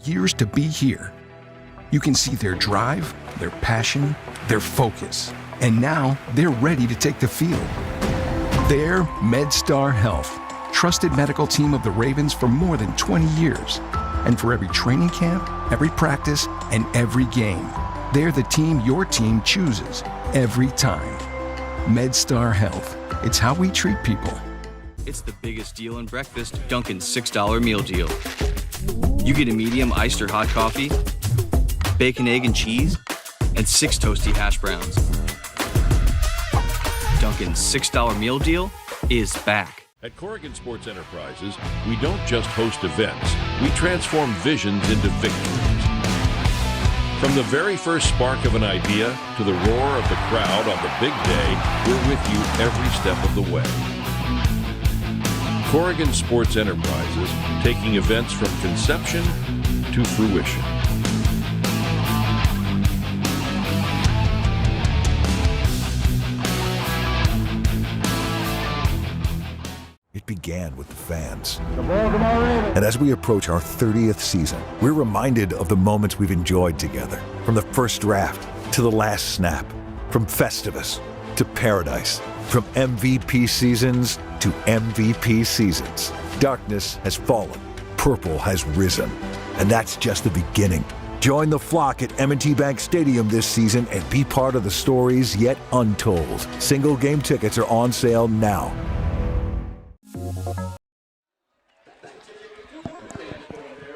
years to be here. You can see their drive, their passion, their focus. And now they're ready to take the field. They're MedStar Health, trusted medical team of the Ravens for more than 20 years. And for every training camp, every practice, and every game, they're the team your team chooses every time. MedStar Health. It's how we treat people. It's the biggest deal in breakfast, Dunkin's $6 meal deal. You get a medium iced or hot coffee, bacon, egg, and cheese, and 6 toasty hash browns. Dunkin's $6 meal deal is back. At Corrigan Sports Enterprises, we don't just host events, we transform visions into victories. From the very first spark of an idea to the roar of the crowd on the big day, we're with you every step of the way. Corrigan Sports Enterprises, taking events from conception to fruition. It began with the fans. And as we approach our 30th season, we're reminded of the moments we've enjoyed together. From the first draft to the last snap, from Festivus to Paradise, from MVP seasons to MVP seasons. Darkness has fallen, purple has risen, and that's just the beginning. Join the flock at M&T Bank Stadium this season and be part of the stories yet untold. Single game tickets are on sale now.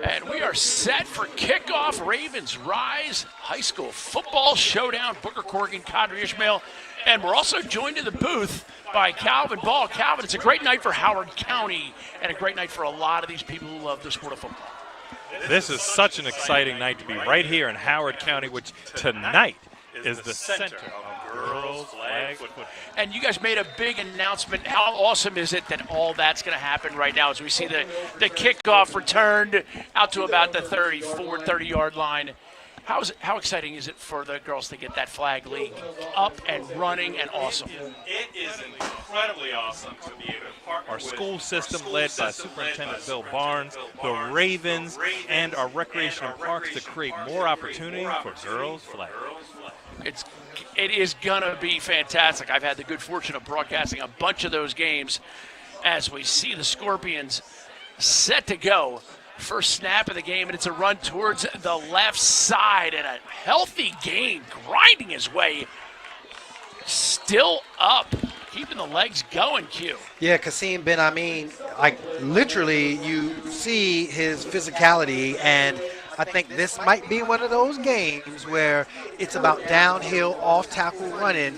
And we are set for kickoff. Ravens rise. High school football showdown. Booker Corrigan, Kadri Ishmael. And we're also joined in the booth by Calvin Ball. Calvin, it's a great night for Howard County and a great night for a lot of these people who love the sport of football. This is such an exciting night to be right here in Howard County, which tonight is the center of girls flag football. And you guys made a big announcement. How awesome is it that all that's going to happen right now as we see the kickoff returned out to about the 30-yard line? How exciting is it for the girls to get that flag league up and running and awesome? It is incredibly awesome to be able to partner our school system led by Superintendent Bill Barnes, the Ravens, and our Recreation and Parks to create more opportunity for girls flag. It is going to be fantastic. I've had the good fortune of broadcasting a bunch of those games as we see the Scorpions set to go. First snap of the game, and it's a run towards the left side, and a healthy gain, grinding his way, still up, keeping the legs going, Q. Yeah, Kasim Ben Amin, like literally you see his physicality, and I think this might be one of those games where it's about downhill, off-tackle running,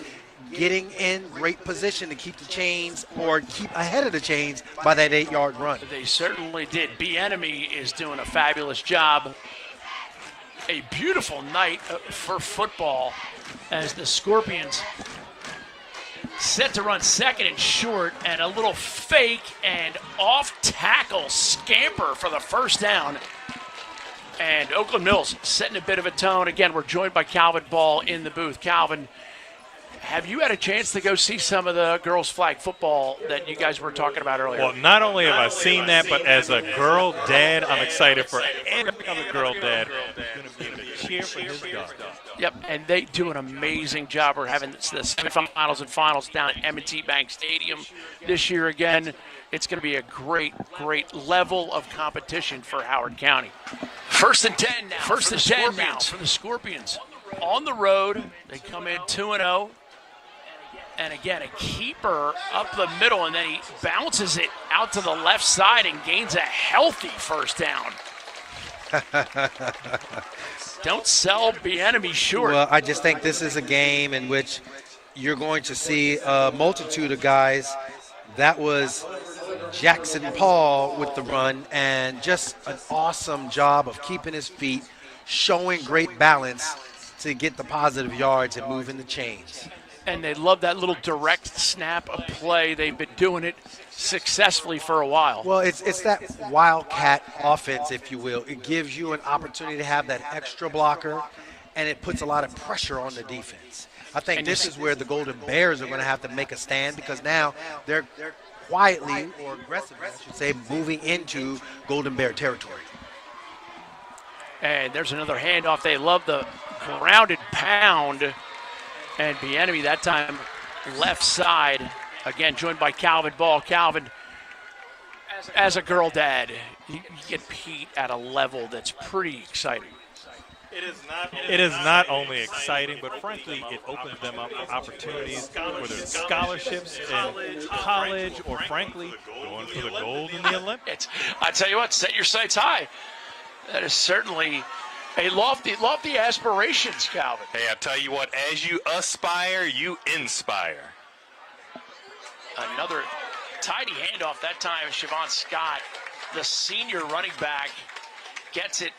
getting in great position to keep the chains or keep ahead of the chains by that 8-yard run. They certainly did. Bieniemy is doing a fabulous job. A beautiful night for football as the Scorpions set to run second and short, and a little fake and off-tackle scamper for the first down. And Oakland Mills setting a bit of a tone. Again, we're joined by Calvin Ball in the booth. Calvin, have you had a chance to go see some of the girls' flag football that you guys were talking about earlier? Well, not only have I seen that, but as a girl dad, I'm excited for every other girl dad who's going to be able to cheer for his daughter. Yep, and they do an amazing job. We're having the semifinals and finals down at M&T Bank Stadium this year again. It's going to be a great, great level of competition for Howard County. First and 10 now. First and 10 now for the Scorpions. On the road, they come in 2-0. And again, a keeper up the middle, and then he bounces it out to the left side and gains a healthy first down. Don't sell Bieniemy short. Well, I just think this is a game in which you're going to see a multitude of guys. That was Jackson Paul with the run, and just an awesome job of keeping his feet, showing great balance to get the positive yards and moving the chains. And they love that little direct snap of play. They've been doing it successfully for a while. Well, it's that wildcat offense, if you will. It gives you an opportunity to have that extra blocker, and it puts a lot of pressure on the defense. I think this is where the Golden Bears are going to have to make a stand, because now they're quietly, or aggressively, I should say, moving into Golden Bear territory. And there's another handoff. They love the grounded pound. And Bieniemy that time left side. Again, joined by Calvin Ball. Calvin, as a girl dad, you get Pete at a level that's pretty exciting. It is not only exciting, but frankly, it opens them up for opportunities, whether it's scholarships in college or, frankly, going for the gold in the Olympics. I tell you what, set your sights high. That is certainly a lofty aspirations, Calvin. Hey, I tell you what, as you aspire, you inspire. Another tidy handoff that time. Siobhan Scott, the senior running back, gets it.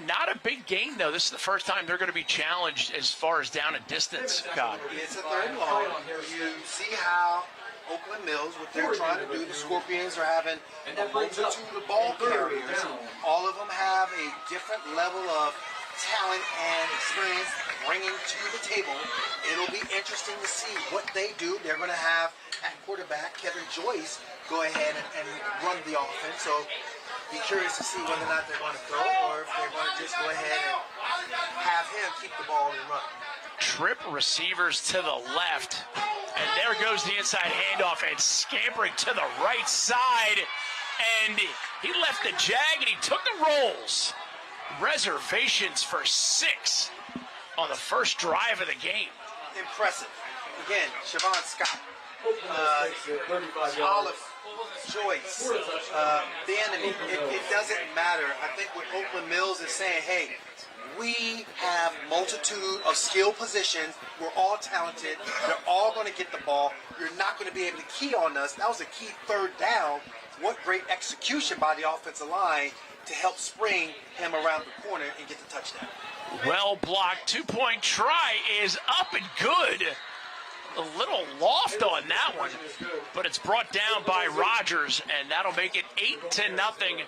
Not a big gain, though. This is the first time they're going to be challenged as far as down and distance. God. It's a third and long. You see how Oakland Mills, what they're trying to do, the Scorpions are having a multitude of ball carriers. All of them have a different level of talent and experience bringing to the table. It'll be interesting to see what they do. They're going to have at quarterback Kevin Joyce go ahead and run the offense. So be curious to see whether or not they're going to throw or if they're going to just go ahead and have him keep the ball and run. Trip receivers to the left. And there goes the inside handoff and scampering to the right side. And he left the jag and he took the rolls. Reservations for 6 on the first drive of the game. Impressive. Again, Siobhan Scott, Olive Joyce, Bieniemy. It doesn't matter. I think what Oakland Mills is saying, hey, we have multitude of skill positions. We're all talented. They're all going to get the ball. You're not going to be able to key on us. That was a key third down. What great execution by the offensive line to help spring him around the corner and get the touchdown. Well blocked. 2-point try is up and good. A little loft on that one, but it's brought down by Rogers, and that'll make it 8-0.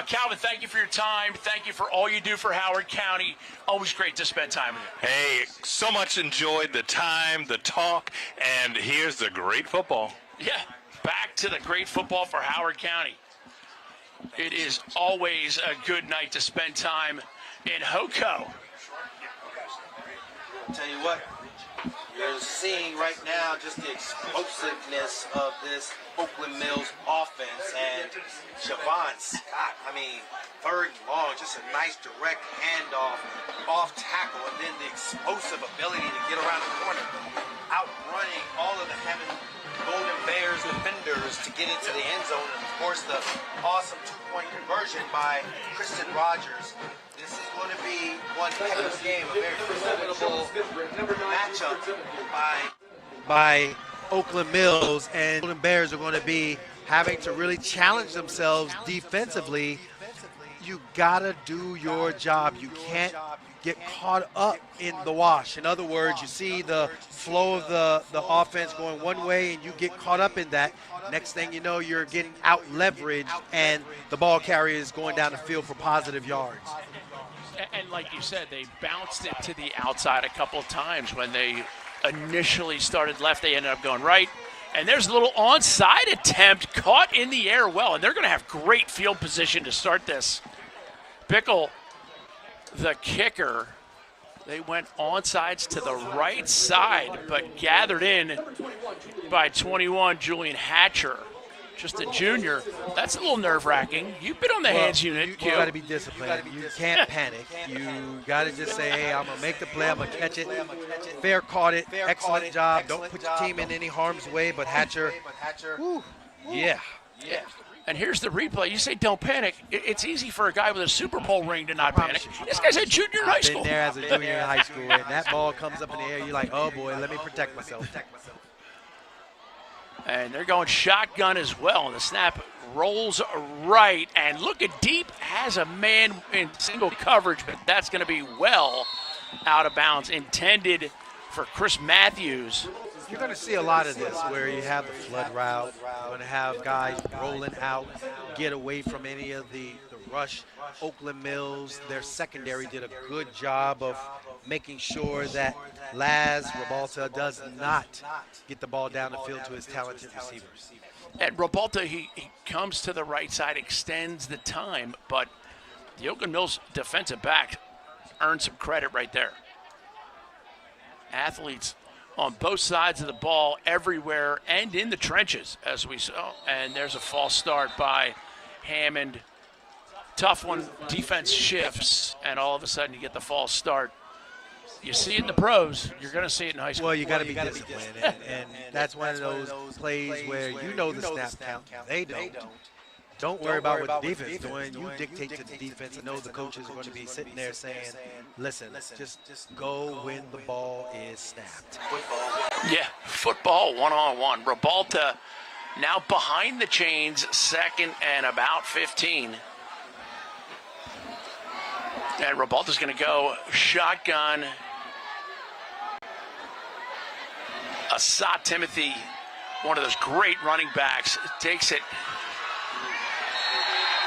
Calvin, thank you for your time. Thank you for all you do for Howard County. Always great to spend time with you. Hey, so much enjoyed the time, the talk, and here's the great football. Yeah, back to the great football for Howard County. It is always a good night to spend time in HoCo. I'll tell you what. You're seeing right now just the explosiveness of this Oakland Mills offense and Siobhan Scott. I mean, third and long, just a nice direct handoff, off tackle, and then the explosive ability to get around the corner, outrunning all of the Hammond Golden Bears defenders to get into the end zone, and of course the awesome 2-point conversion by Kristen Rogers. This is going to be one heck of a game, a very formidable matchup by Oakland Mills, and Golden Bears are going to be having to really challenge themselves defensively. You got to do your job. You can't get caught up in the wash. In other words, you see the flow of the offense going one way and you get caught up in that. Next thing you know, you're getting out leveraged and the ball carrier is going down the field for positive yards. And like you said, they bounced it to the outside a couple of times. When they initially started left, they ended up going right. And there's a little onside attempt caught in the air well, and they're going to have great field position to start this. Bickle, the kicker, they went onsides to the right side, but gathered in by 21, Julian Hatcher. Just a junior. That's a little nerve-wracking. You've been on the hands unit. You got to be disciplined. You can't panic. You got to just say, hey, I'm going to make the play. I'm going to catch it. Fair caught it. Excellent job. Don't put your team in any harm's way, but Hatcher, whew, yeah. And here's the replay. You say don't panic. It's easy for a guy with a Super Bowl ring to not panic. This guy's a junior in high school. I've been there as a junior in high school, and that ball comes up in the air. You're like, oh, boy, let me protect myself. And they're going shotgun as well. And the snap rolls right. And looking deep, has a man in single coverage, but that's going to be well out of bounds. Intended for Chris Matthews. You're going to see a lot of this where you have the flood route. You're going to have guys rolling out, get away from any of the rush. Oakland Mills, their secondary did a good job of making sure that Laz Rabalta does not get the ball down the field to his talented receivers. And Rabalta, he comes to the right side, extends the time, but The Oakland Mills defensive back earned some credit right there. Athletes on both sides of the ball, everywhere, and in the trenches, as we saw. And there's a false start by Hammond. Tough one. Defense shifts, and all of a sudden you get the false start. You see it in the pros, you're going to see it in high school. Well, you got to be disciplined, and that's one of those plays where you know the snap count. They don't. Don't worry about what the defense is doing. You dictate to the defense. I know the coaches are going to be sitting there saying, listen, just go when the ball is snapped. Yeah, football one-on-one. Rebalta now behind the chains, second and about 15. And Rebalta's going to go shotgun. Asad Timothy, one of those great running backs, takes it,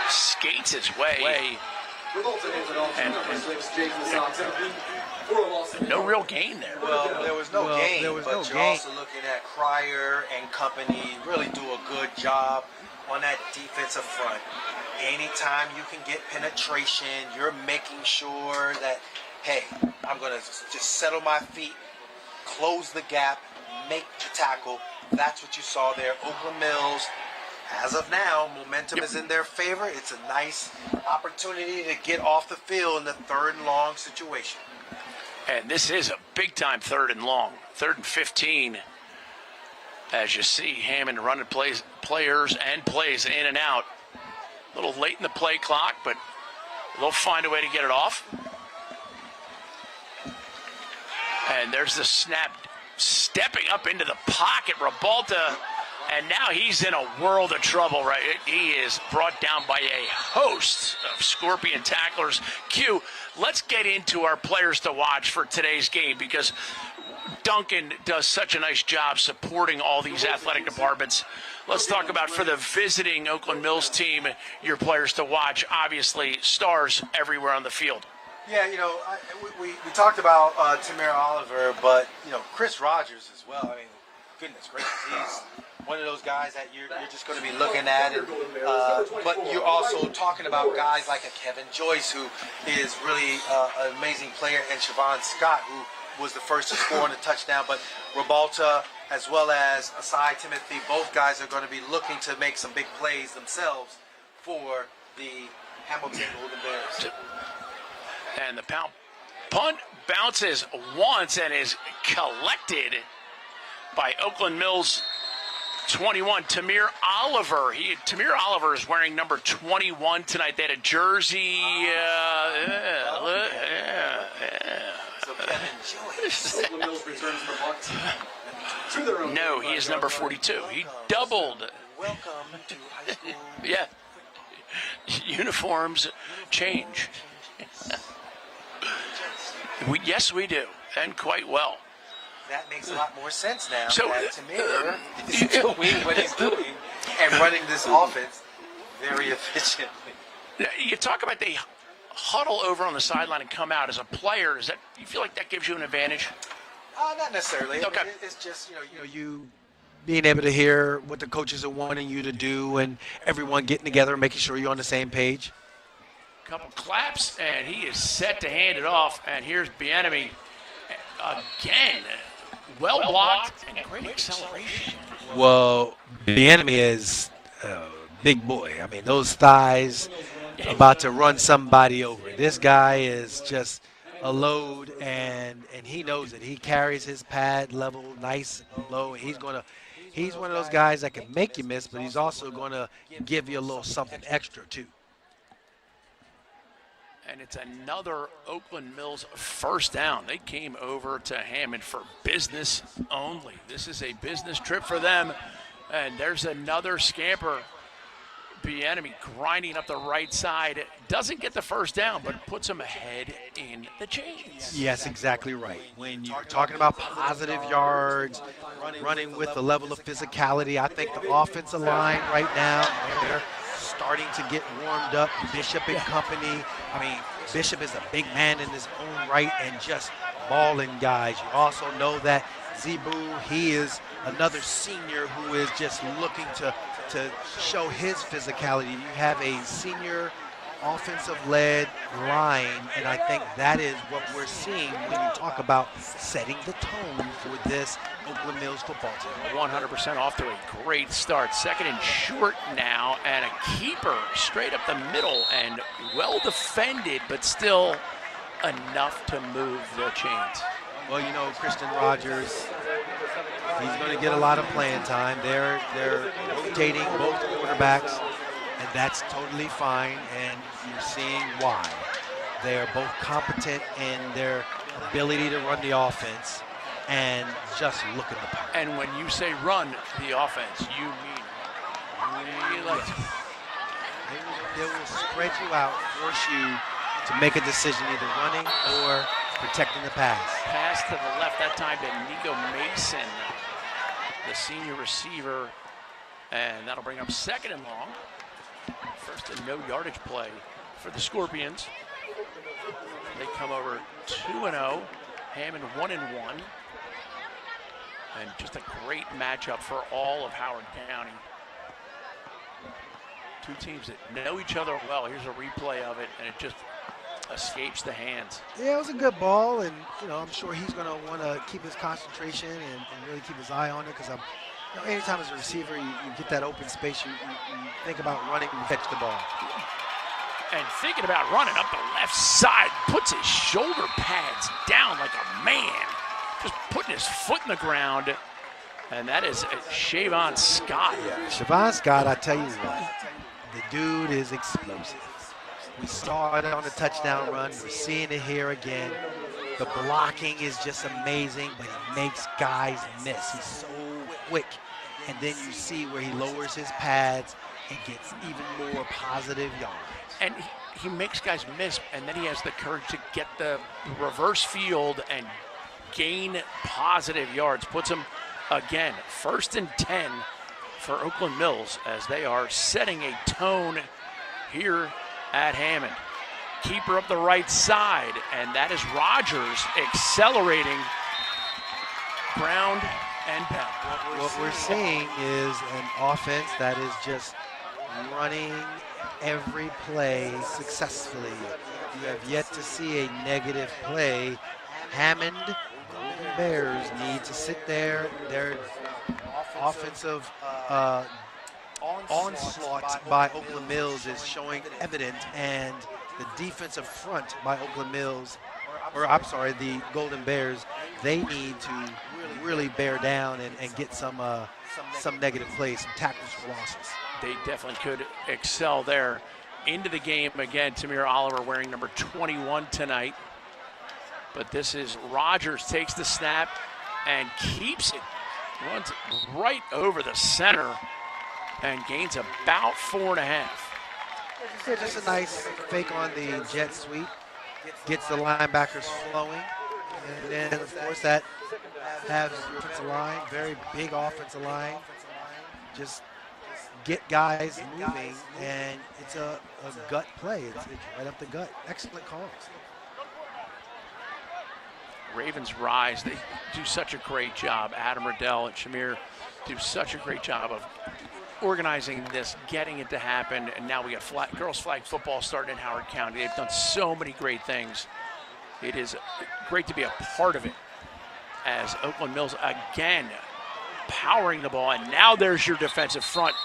skates his way, and no real gain there. Well, there was no gain, but you're also looking at Cryer and company really do a good job on that defensive front. Anytime you can get penetration, you're making sure that, hey, I'm going to just settle my feet, close the gap, make the tackle. That's what you saw there. Oakland Mills, as of now, momentum is in their favor. It's a nice opportunity to get off the field in the 3rd and long situation. And this is a big-time 3rd and long, 3rd and 15. As you see, Hammond running players and plays in and out. A little late in the play clock, but they'll find a way to get it off. And there's the snap, stepping up into the pocket, Rebalta, and now he's in a world of trouble, right? He is brought down by a host of Scorpion tacklers. Q, let's get into our players to watch for today's game, because Duncan does such a nice job supporting all these athletic departments. Let's talk about, for the visiting Oakland Mills team, your players to watch. Obviously, stars everywhere on the field. Yeah, you know, we talked about Tamir Oliver, but, you know, Chris Rogers as well. I mean, goodness gracious, he's one of those guys that you're just going to be looking at. And, but you're also talking about guys like a Kevin Joyce, who is really an amazing player, and Siobhan Scott, who was the first to score on the touchdown. But Rebalta, as well as Asai Timothy, both guys are going to be looking to make some big plays themselves for the Hamilton Golden Bears. And the punt bounces once and is collected by Oakland Mills 21, Tamir Oliver. Tamir Oliver is wearing number 21 tonight. They had a jersey. No, he is number 42. He doubled. Welcome to high school. Yeah. Uniforms change. Yes, we do, and quite well. That makes a lot more sense now. So, that Tamir is doing what he's doing and running this offense very efficiently. You talk about they huddle over on the sideline and come out as a player. Is that, you feel like that gives you an advantage? Not necessarily. Okay. I mean, it's just, You being able to hear what the coaches are wanting you to do, and everyone getting together and making sure you're on the same page. Couple claps, and he is set to hand it off. And here's Bieniemy again. Well blocked and great acceleration. Well, the enemy is a big boy. I mean, those thighs about to run somebody over. This guy is just a load, and he knows it. He carries his pad level nice and low. He's one of those guys that can make you miss, but he's also going to give you a little something extra too. And it's another Oakland Mills first down. They came over to Hammond for business only. This is a business trip for them. And there's another scamper. Bieniemy grinding up the right side. Doesn't get the first down, but puts him ahead in the chains. Yes, exactly right. When you're talking about positive yards, running with a level of physicality, I think the offensive line right now, they're starting to get warmed up. Bishop and company. I mean, Bishop is a big man in his own right and just balling guys. You also know that Zebu, he is another senior who is just looking to show his physicality. You have a senior offensive-led line, and I think that is what we're seeing when you talk about setting the tone for this Oakland Mills football team. 100% off to a great start. Second and short now, and a keeper straight up the middle and well defended, but still enough to move the chains. Well, you know, Christian Rogers, he's going to get a lot of playing time. They're rotating both quarterbacks, and that's totally fine, and you're seeing why. They're both competent in their ability to run the offense and just look at the part. And when you say run the offense, you mean really They will spread you out, force you to make a decision, either running or protecting the pass. Pass to the left, that time to Nico Mason, the senior receiver, and that'll bring up second and long. First and no yardage play for the Scorpions. They come over 2-0, Hammond 1-1. And just a great matchup for all of Howard County. Two teams that know each other well. Here's a replay of it, and it just escapes the hands. Yeah, it was a good ball, and you know, I'm sure he's going to want to keep his concentration and really keep his eye on it, because anytime as a receiver you get that open space, you think about running and catch the ball. And thinking about running up the left side, puts his shoulder pads down like a man, just putting his foot in the ground, and that is Shavon Scott. Shavon Scott, I tell you what, the dude is explosive. We saw it on the touchdown run. We're seeing it here again. The blocking is just amazing, but he makes guys miss. He's so quick. And then you see where he lowers his pads and gets even more positive yards. And he makes guys miss, and then he has the courage to get the reverse field and gain positive yards. Puts him, again, 1st and 10 for Oakland Mills as they are setting a tone here at Hammond. Keeper up the right side, and that is Rogers accelerating ground and pound. What we're seeing is an offense that is just running every play successfully. You have yet to see a negative play. Hammond, Golden Bears need to sit there. Their offensive onslaught by Oakland Mills is showing evident, and the defensive front by Oakland Mills, or I'm sorry, the Golden Bears, they need to really bear down and get some negative plays, some tackles for losses. They definitely could excel there. Into the game again, Tamir Oliver wearing number 21 tonight. But this is Rogers, takes the snap and keeps it. Runs right over the center and gains about 4.5. Yeah, just a nice fake on the jet sweep. Gets the linebackers flowing. And then, of course, that has the offensive line, very big offensive line. Just get guys moving, and it's a gut play. It's right up the gut. Excellent calls. Ravens rise. They do such a great job. Adam Riddell and Shamir do such a great job of organizing this, getting it to happen, and now we got girls flag football starting in Howard County. They've done so many great things. It is great to be a part of it as Oakland Mills again powering the ball, and now there's your defensive front.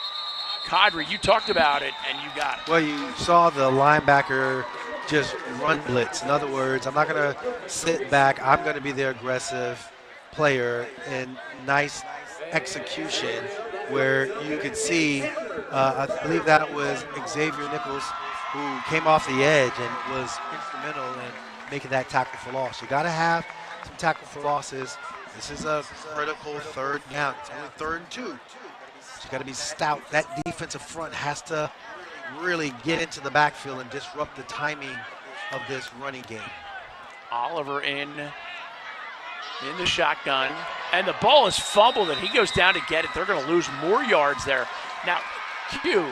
Kadri, you talked about it, and you got it. Well, you saw the linebacker just run blitz. In other words, I'm not going to sit back. I'm going to be the aggressive player, and nice execution where you could see, I believe that was Xavier Nichols, who came off the edge and was instrumental in making that tackle for loss. You got to have some tackle for losses. This is a critical third down. It's only 3rd and 2. So you got to be stout. That defensive front has to really get into the backfield and disrupt the timing of this running game. Oliver in the shotgun, and the ball is fumbled, and he goes down to get it. They're going to lose more yards there. Now, Q,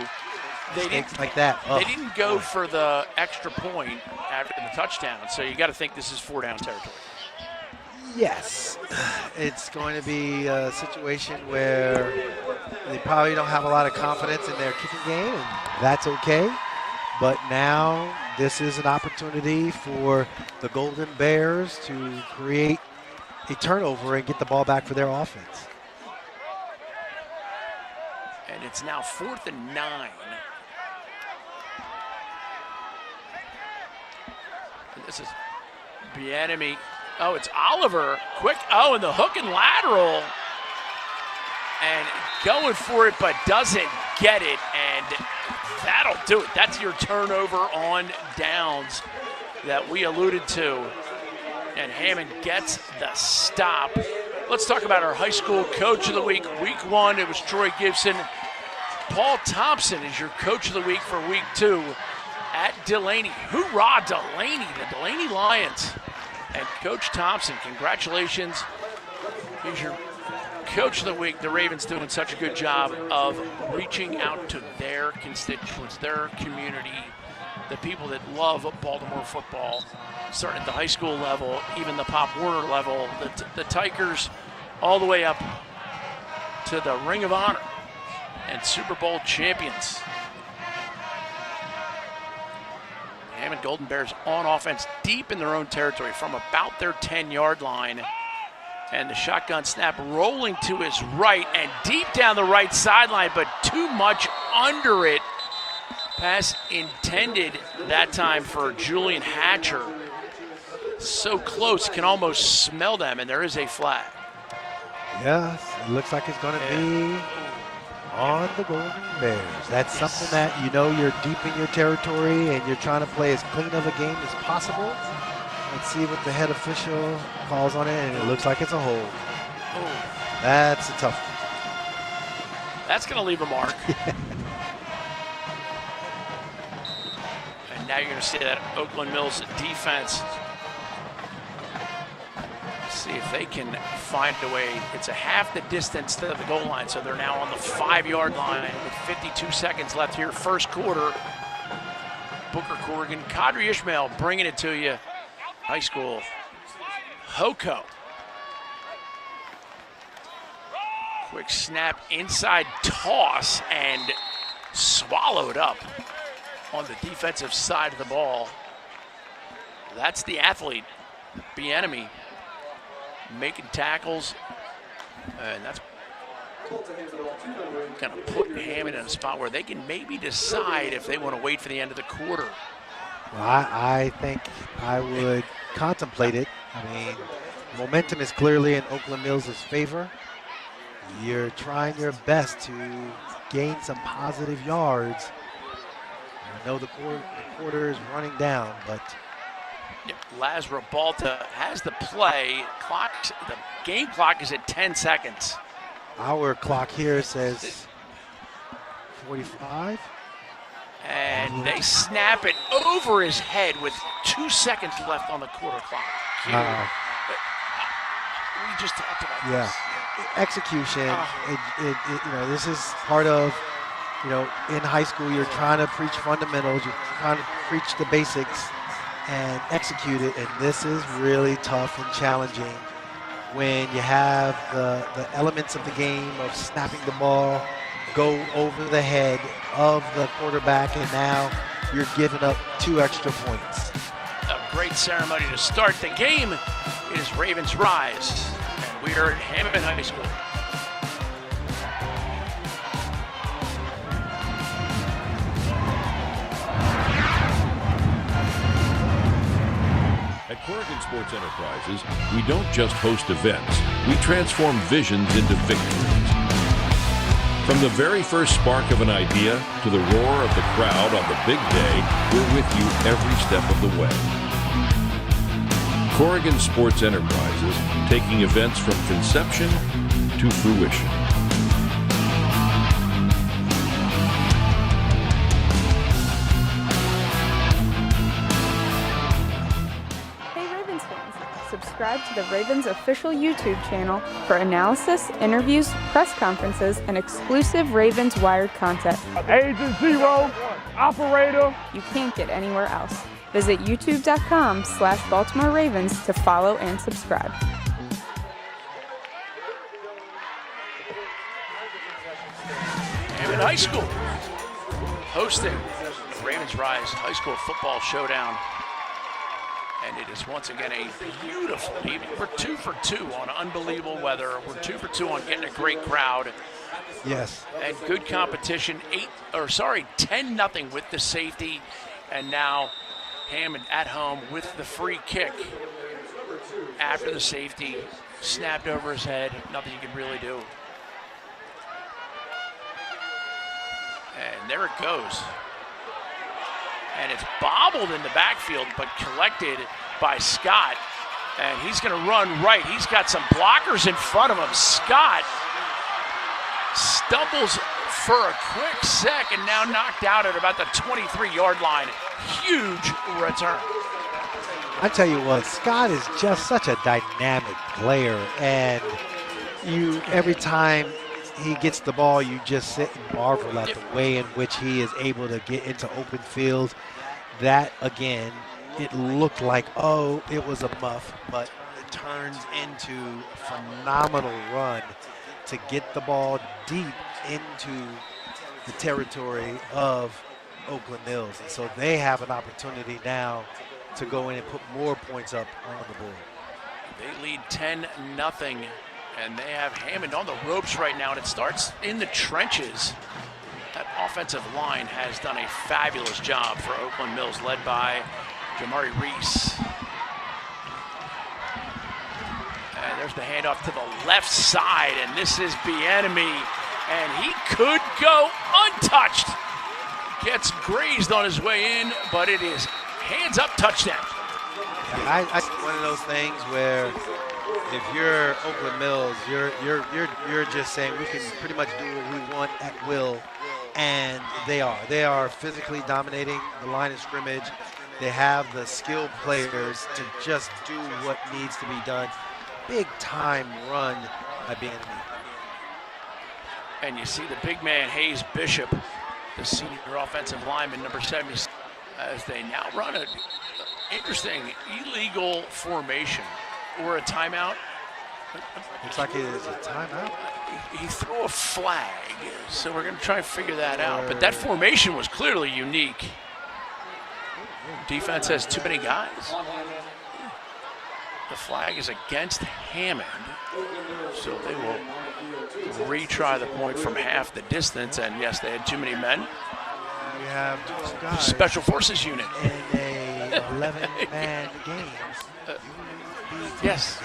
they didn't go for the extra point after the touchdown, so you got to think this is 4-down territory. Yes, it's going to be a situation where they probably don't have a lot of confidence in their kicking game, and that's okay. But now this is an opportunity for the Golden Bears to create a turnover and get the ball back for their offense. And it's now 4th and 9. And this is Bieniemy. Oh, it's Oliver. Quick. Oh, and the hook and lateral. And going for it, but doesn't get it. And that'll do it. That's your turnover on downs that we alluded to. And Hammond gets the stop. Let's talk about our high school coach of the week. Week 1, it was Troy Gibson. Paul Thompson is your coach of the week for week 2 at Delaney. Hoorah, Delaney, the Delaney Lions. And Coach Thompson, congratulations. He's your coach of the week. The Ravens doing such a good job of reaching out to their constituents, their community, the people that love Baltimore football, starting at the high school level, even the Pop Warner level, the Tigers, all the way up to the Ring of Honor and Super Bowl champions. Hammond Golden Bears on offense deep in their own territory from about their 10-yard line. And the shotgun snap rolling to his right and deep down the right sideline, but too much under it. Pass intended that time for Julian Hatcher. So close, you can almost smell them, and there is a flag. Yes, it looks like it's going to be on the Golden Bears. That's something that you know you're deep in your territory and you're trying to play as clean of a game as possible. Let's see what the head official calls on it, and it looks like it's a hold. Oh. That's a tough one. That's going to leave a mark. And now you're going to see that Oakland Mills defense. See if they can find a way. It's a half the distance to the goal line, so they're now on the 5-yard line with 52 seconds left here, first quarter. Booker Corrigan, Kadri Ishmael bringing it to you. High school. Hoko. Quick snap, inside toss, and swallowed up on the defensive side of the ball. That's the athlete, Bieniemy, making tackles, and that's going to put Hammond in a spot where they can maybe decide if they want to wait for the end of the quarter. Well, I think I would contemplate it. I mean, momentum is clearly in Oakland Mills' favor. You're trying your best to gain some positive yards. I know the quarter is running down, but Laz Rabalta has the play. The game clock is at 10 seconds. Our clock here says 45. And they snap it over his head with 2 seconds left on the quarter clock. We just talked about this. Execution. You know, this is part of, you know, in high school you're trying to preach fundamentals, you're trying to preach the basics and execute it, and this is really tough and challenging when you have the elements of the game of snapping the ball go over the head of the quarterback, and now you're giving up 2 extra points. A great ceremony to start the game. It is Ravens Rise, and we are at Hammond High School. At Corrigan Sports Enterprises, we don't just host events, we transform visions into victories. From the very first spark of an idea to the roar of the crowd on the big day, we're with you every step of the way. Corrigan Sports Enterprises, taking events from conception to fruition. Subscribe to the Ravens official YouTube channel for analysis, interviews, press conferences, and exclusive Ravens Wired content. Agent Zero, operator. You can't get anywhere else. Visit youtube.com/Baltimore Ravens to follow and subscribe. Hammond High School hosting Ravens Rise High School Football Showdown. And it is once again a beautiful evening. We're 2 for 2 on unbelievable weather. We're 2 for 2 on getting a great crowd. Yes. And good competition. 10-0 with the safety. And now Hammond at home with the free kick. After the safety, snapped over his head. Nothing you can really do. And there it goes. And it's bobbled in the backfield, but collected by Scott. And he's going to run right. He's got some blockers in front of him. Scott stumbles for a quick sec and now knocked out at about the 23-yard line. Huge return. I tell you what, Scott is just such a dynamic player. And every time he gets the ball, you just sit and marvel at the way in which he is able to get into open field. That, again, it looked like, it was a muff, but it turns into a phenomenal run to get the ball deep into the territory of Oakland Mills. And so they have an opportunity now to go in and put more points up on the board. They lead 10-0. And they have Hammond on the ropes right now, and it starts in the trenches. That offensive line has done a fabulous job for Oakland Mills, led by Jamari Reese. And there's the handoff to the left side, and this is Bieniemy, and he could go untouched. Gets grazed on his way in, but it is hands up touchdown. I one of those things where if you're Oakland Mills, you're just saying we can pretty much do what we want at will, and they are. They are physically dominating the line of scrimmage. They have the skilled players to just do what needs to be done. Big time run by Bieniemy. And you see the big man Hayes Bishop, the senior offensive lineman, number 70, as they now run an interesting illegal formation. Or a timeout. Looks like it is a timeout. He threw a flag, so we're going to try and figure that out. But that formation was clearly unique. Defense has too many guys. The flag is against Hammond, so they will retry the point from half the distance. And yes, they had too many men. We have 2 guys. Special Forces unit. In a 11-man game. Yes.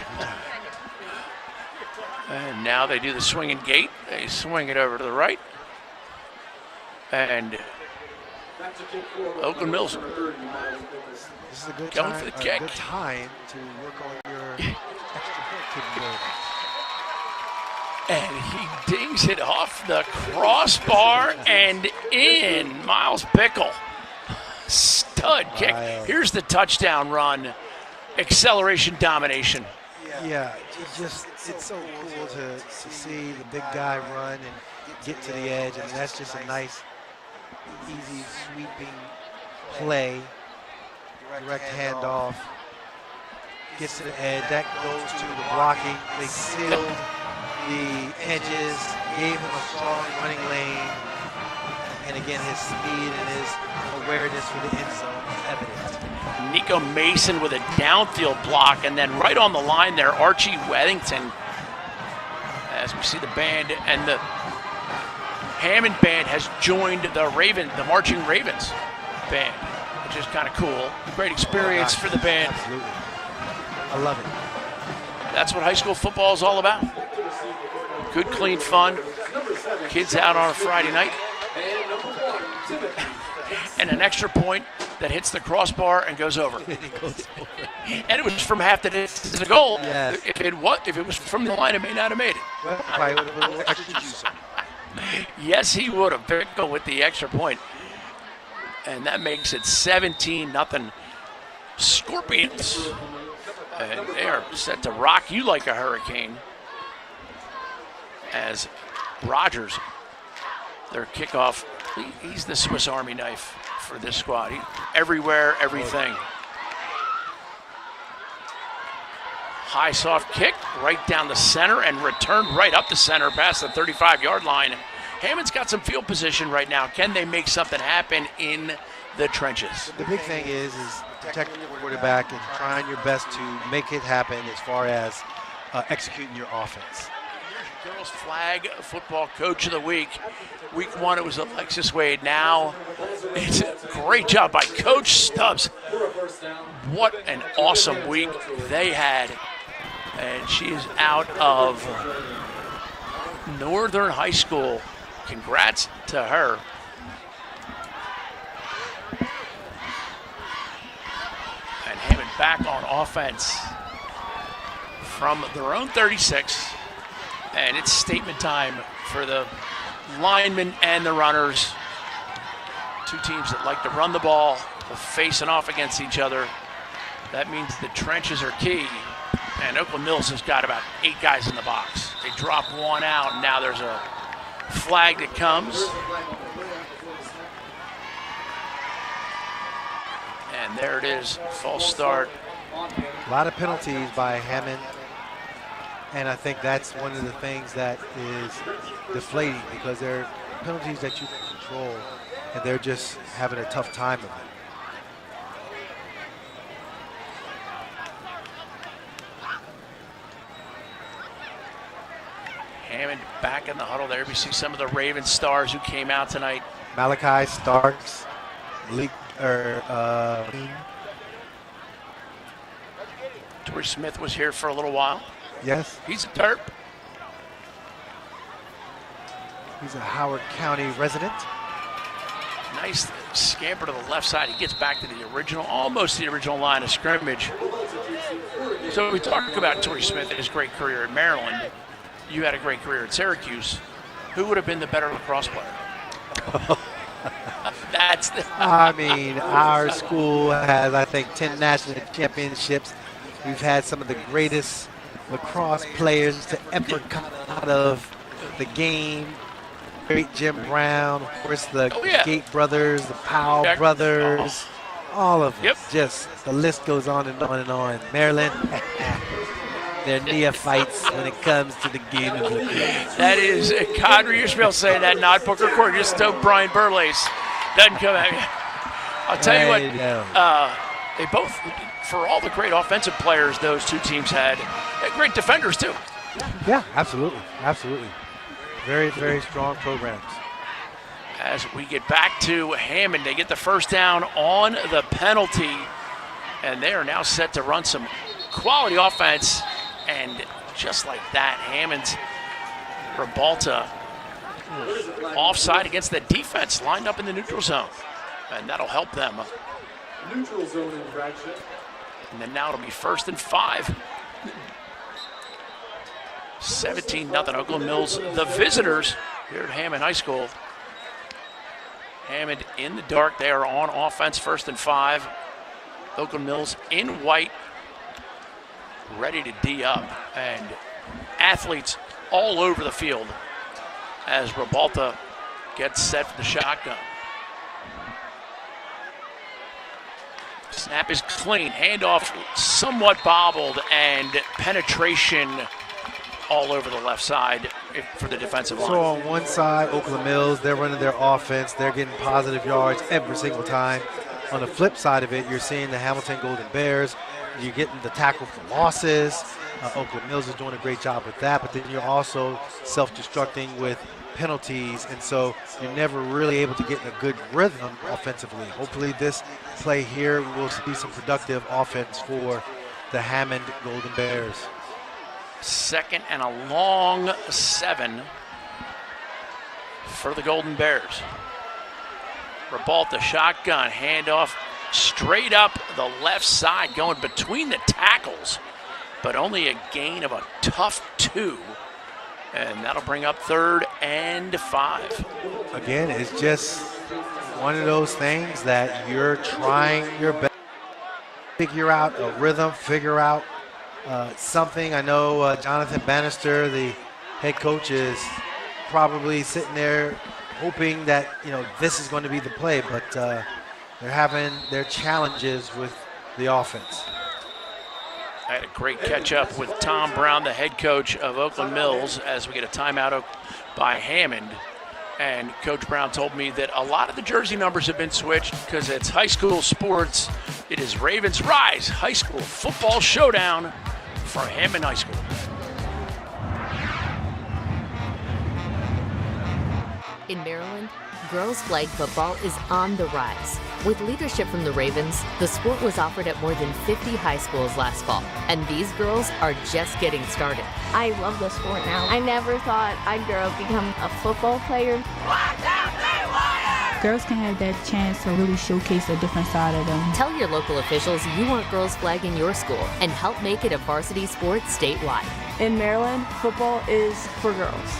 And now they do the swinging gate. They swing it over to the right. And Oakland Mills This is a good going time, for the kick. Good time to work on your extra point capability. And he dings it off the crossbar and in. Miles Pickle. Stud kick. Here's the touchdown run. Acceleration domination. Yeah, it's so cool to see the big guy run and get to the edge. I mean, that's just a nice, easy, sweeping play. Direct handoff. Gets to the edge. That goes to the blocking. They sealed the edges, gave him a strong running lane. And again, his speed and his awareness for the end zone is evident. Nico Mason with a downfield block, and then right on the line there, Archie Weddington. As we see the band, and the Hammond band has joined the Marching Ravens band, which is kind of cool. Great experience for the band. Absolutely. I love it. That's what high school football is all about. Good, clean fun. Kids out on a Friday night. And an extra point that hits the crossbar and goes over. And it was from half the distance to the goal. Yes. If it was from the line, it may not have made it. Well, probably would have been a little extra juice. Yes, he would have. Pickle with the extra point. And that makes it 17-0 Scorpions. And they are set to rock you like a hurricane. As Rogers, their kickoff, he's the Swiss Army knife for this squad. Everywhere, everything. High soft kick right down the center and returned right up the center past the 35-yard line. Hammond's got some field position right now. Can they make something happen in the trenches? The big thing is protecting your quarterback and trying your best to make it happen as far as executing your offense. Girls Flag Football Coach of the Week. Week 1, it was Alexis Wade. Now, it's a great job by Coach Stubbs. What an awesome week they had. And she is out of Northern High School. Congrats to her. And Hammond back on offense from their own 36. And it's statement time for the linemen and the runners. Two teams that like to run the ball, facing off against each other. That means the trenches are key. And Oakland Mills has got about 8 guys in the box. They drop one out, and now there's a flag that comes. And there it is, false start. A lot of penalties by Hammond. And I think that's one of the things that is deflating, because they're penalties that you can control, and they're just having a tough time of it. Hammond back in the huddle there. We see some of the Ravens stars who came out tonight. Malachi Starks, Torrey Smith was here for a little while. Yes. He's a Terp. He's a Howard County resident. Nice scamper to the left side. He gets back to the original, almost the original line of scrimmage. So we talk about Torrey Smith and his great career in Maryland. You had a great career at Syracuse. Who would have been the better lacrosse player? That's the I mean, our school has, I think, 10 national championships. We've had some of the greatest lacrosse players to ever come out of the game. Great Jim Brown, of course, the Gate brothers, the Powell brothers, all of them. Just the list goes on and on and on. Maryland, they're neophytes when it comes to the game of lacrosse. That is Cadre Ishmael saying that, not Booker Court. Just hope Brian Burleys doesn't come at me. I'll tell you what, they both, for all the great offensive players those two teams had, great defenders too. Yeah, absolutely, absolutely. Very, very strong programs. As we get back to Hammond, they get the first down on the penalty, and they are now set to run some quality offense. And just like that, Hammond's Ribalta offside against the defense lined up in the neutral zone, and that'll help them. Neutral zone infraction. And then now it'll be 1st and 5. 17-0 Oakland Mills, the visitors here at Hammond High School. Hammond in the dark. They are on offense, 1st and 5. Oakland Mills in white, ready to D up. And athletes all over the field as Ribalta gets set for the shotgun. Snap is clean, handoff somewhat bobbled, and penetration all over the left side for the defensive line. So on one side, Oakland Mills, they're running their offense. They're getting positive yards every single time. On the flip side of it, you're seeing the Hamilton Golden Bears. You're getting the tackle for losses. Oakland Mills is doing a great job with that, but then you're also self-destructing with penalties, and so you're never really able to get in a good rhythm offensively. Hopefully this play here will see some productive offense for the Hammond Golden Bears. 2nd and a long 7 for the Golden Bears. Ribalta shotgun, handoff straight up the left side, going between the tackles, but only a gain of a tough 2. And that'll bring up 3rd and 5. Again, it's just one of those things that you're trying your best to figure out a rhythm, figure out something. I know Jonathan Bannister, the head coach, is probably sitting there hoping that, this is going to be the play, but they're having their challenges with the offense. I had a great catch up with Tom Brown, the head coach of Oakland Mills, as we get a timeout by Hammond. And Coach Brown told me that a lot of the jersey numbers have been switched because it's high school sports. It is Ravens Rise High School Football Showdown for Hammond High School. In Maryland, girls flag football is on the rise. With leadership from the Ravens, the sport was offered at more than 50 high schools last fall, and these girls are just getting started. I love the sport now. I never thought I'd grow up become a football player. Girls can have that chance to really showcase a different side of them. Tell your local officials you want girls flag in your school and help make it a varsity sport statewide. In Maryland, football is for girls.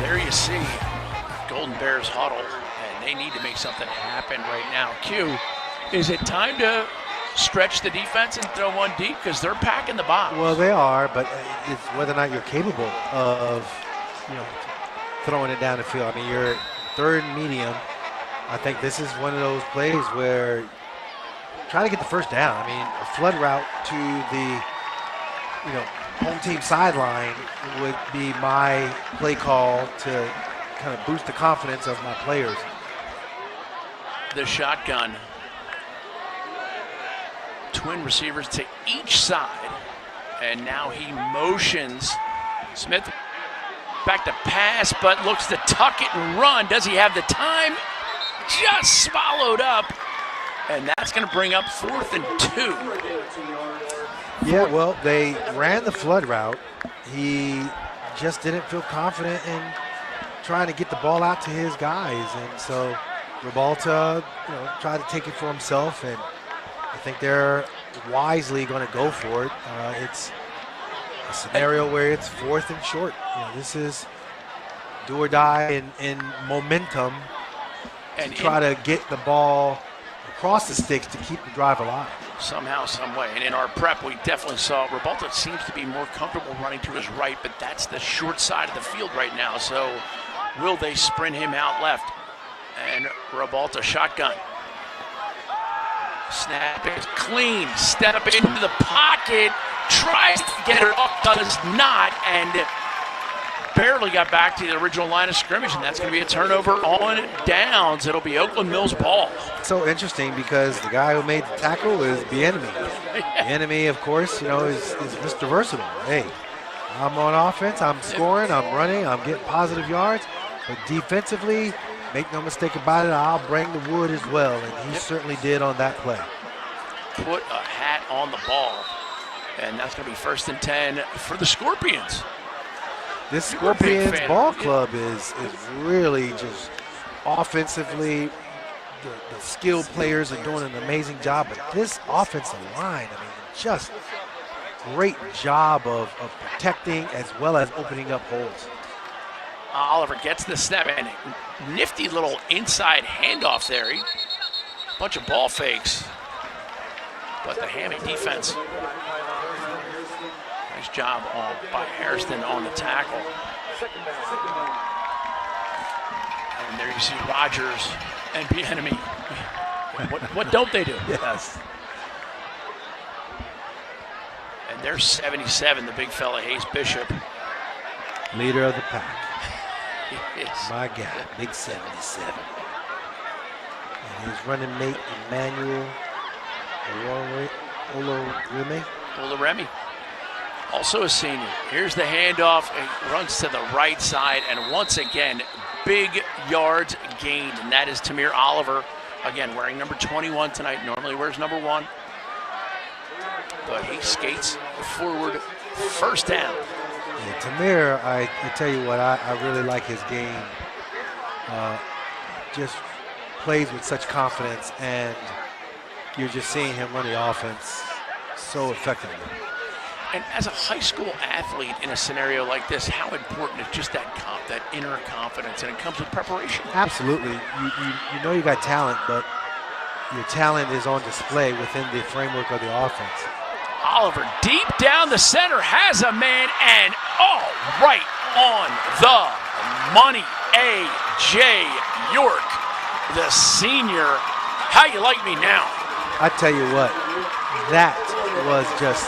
There you see Golden Bears huddle, and they need to make something happen right now. Q, is it time to stretch the defense and throw one deep? Because they're packing the box. Well, they are, but it's whether or not you're capable of, throwing it down the field. I mean, you're third and medium. I think this is one of those plays where try to get the first down. I mean, a flood route to the, home team sideline would be my play call to kind of boost the confidence of my players. The shotgun. Twin receivers to each side. And now he motions. Smith back to pass, but looks to tuck it and run. Does he have the time? Just swallowed up. And that's going to bring up 4th and 2. Yeah, well, they ran the flood route. He just didn't feel confident in trying to get the ball out to his guys. And so Ribalta, tried to take it for himself. And I think they're wisely going to go for it. It's a scenario where it's 4th and short. This is do or die in momentum and try to get the ball across the sticks to keep the drive alive. Somehow, some way. And in our prep, we definitely saw Ribalta seems to be more comfortable running to his right, but that's the short side of the field right now. So will they sprint him out left? And Ribalta shotgun. Snap is clean. Step into the pocket. Tries to get it off, does not, and barely got back to the original line of scrimmage, and that's going to be a turnover on downs. It'll be Oakland Mills ball. So interesting because the guy who made the tackle is Bieniemy. Bieniemy, of course, is Mr. Versatile. Hey, I'm on offense, I'm scoring, I'm running, I'm getting positive yards, but defensively, make no mistake about it, I'll bring the wood as well, and he certainly did on that play. Put a hat on the ball, and that's going to be 1st and 10 for the Scorpions. This Scorpions ball club is really just offensively, the skilled players are doing an amazing job, but this offensive line, just great job of protecting as well as opening up holes. Oliver gets the snap, and nifty little inside handoff there. Bunch of ball fakes, but the Hammond defense. Nice job by Hairston on the tackle. And there you see Rogers and Bieniemy. What don't they do? Yes. And there's 77, the big fella, Hayes Bishop. Leader of the pack. Yes. My God, big 77. And his running mate, Emmanuel Oloremi. Also a senior. Here's the handoff. It runs to the right side, and once again, big yards gained, and that is Tamir Oliver. Again, wearing number 21 tonight. Normally wears number 1. But he skates forward. 1st down. Yeah, Tamir, I tell you what, I really like his game. Just plays with such confidence, and you're just seeing him run the offense so effectively. And as a high school athlete in a scenario like this, how important is just that inner confidence, and it comes with preparation? Absolutely. You know you got talent, but your talent is on display within the framework of the offense. Oliver deep down the center, has a man, and right on the money. A.J. York, the senior. How you like me now? I tell you what, that was just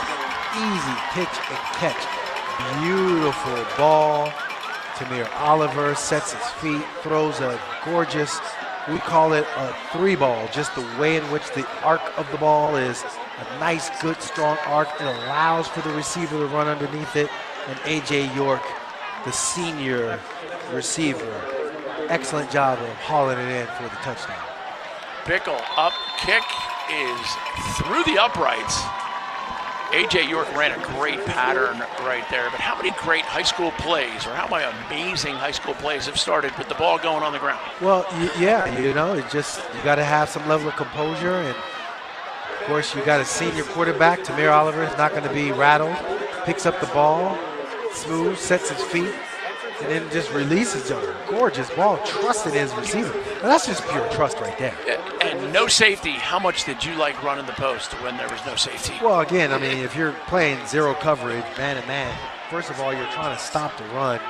easy pitch and catch. Beautiful ball. Tamir Oliver sets his feet, throws a gorgeous, we call it a 3-ball, just the way in which the arc of the ball is a nice, good, strong arc. It allows for the receiver to run underneath it. And A.J. York, the senior receiver, excellent job of hauling it in for the touchdown. Bickle up kick is through the uprights. A.J. York ran a great pattern right there, but how many great high school plays, or how many amazing high school plays have started with the ball going on the ground? Well, yeah, you know, it just, you got to have some level of composure, and of course you got a senior quarterback. Tamir Oliver is not going to be rattled, picks up the ball, smooth, sets his feet, and then just releases a gorgeous ball, trusting his receiver. Now, that's just pure trust right there. And no safety. How much did you like running the post when there was no safety? Well, again, I mean, if you're playing zero coverage, man-to-man, first of all, you're trying to stop the run.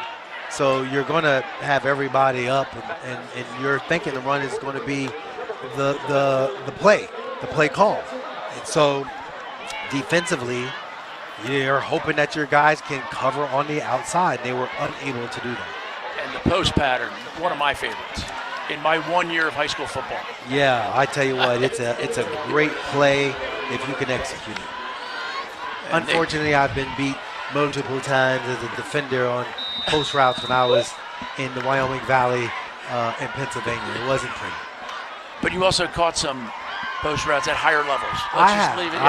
So you're going to have everybody up, and you're thinking the run is going to be the play call. And so defensively, you're hoping that your guys can cover on the outside. They were unable to do that. And the post pattern, one of my favorites in my 1 year of high school football. Yeah, I tell you what, it's a great play if you can execute it. Unfortunately, I've been beat multiple times as a defender on post routes when I was in the Wyoming Valley in Pennsylvania. It wasn't pretty. But you also caught some post routes at higher levels. I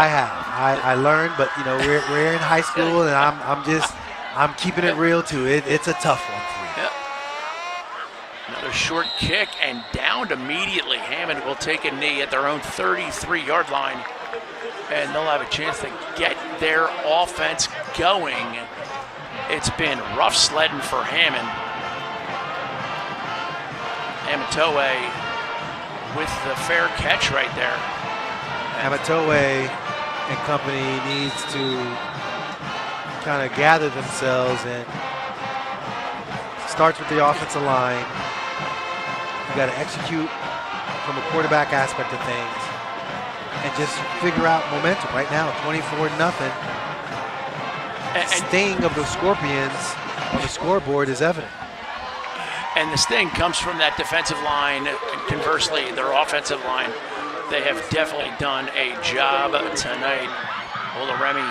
have. I learned, but you know, we're in high school, and I'm keeping it real too. It's a tough one for you. Yep. Another short kick and downed immediately. Hammond will take a knee at their own 33-yard line, and they'll have a chance to get their offense going. It's been rough sledding for Hammond. Amatoe with the fair catch right there. Amatoe and company needs to kind of gather themselves, and starts with the offensive line. You got to execute from a quarterback aspect of things and just figure out momentum. Right now, 24-0. Sting of the Scorpions on the scoreboard is evident. And the sting comes from that defensive line. Conversely, their offensive line, they have definitely done a job tonight. Olaremi,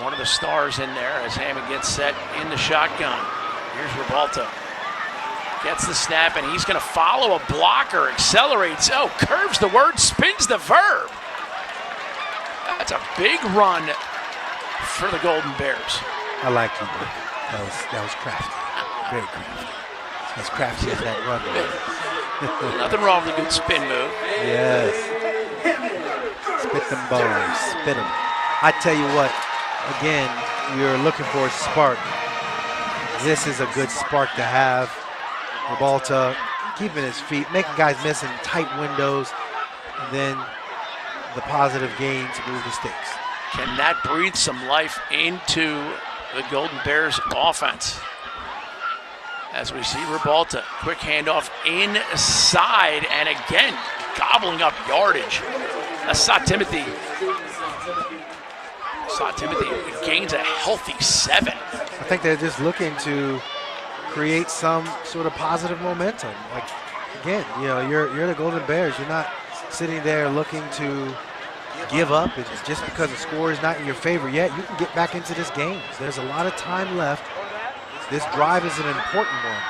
one of the stars in there as Hammond gets set in the shotgun. Here's Ribalta. Gets the snap, and he's going to follow a blocker, accelerates, curves the word, spins the verb. That's a big run for the Golden Bears. I like you, Dick. That was crafty. Very crafty. As crafty as that run. Nothing wrong with a good spin move. Yes. Spit them bones. Spit them. I tell you what, again, you're looking for a spark. This is a good spark to have. Ribalta keeping his feet, making guys miss in tight windows, and then the positive gains move the sticks. Can that breathe some life into the Golden Bears offense? As we see Ribalta, quick handoff inside, and again, gobbling up yardage. Asad Timothy gains a healthy 7. I think they're just looking to create some sort of positive momentum. Like, again, you know, you're the Golden Bears. You're not sitting there looking to give up. It's just because the score is not in your favor yet. You can get back into this game. There's a lot of time left. This drive is an important one.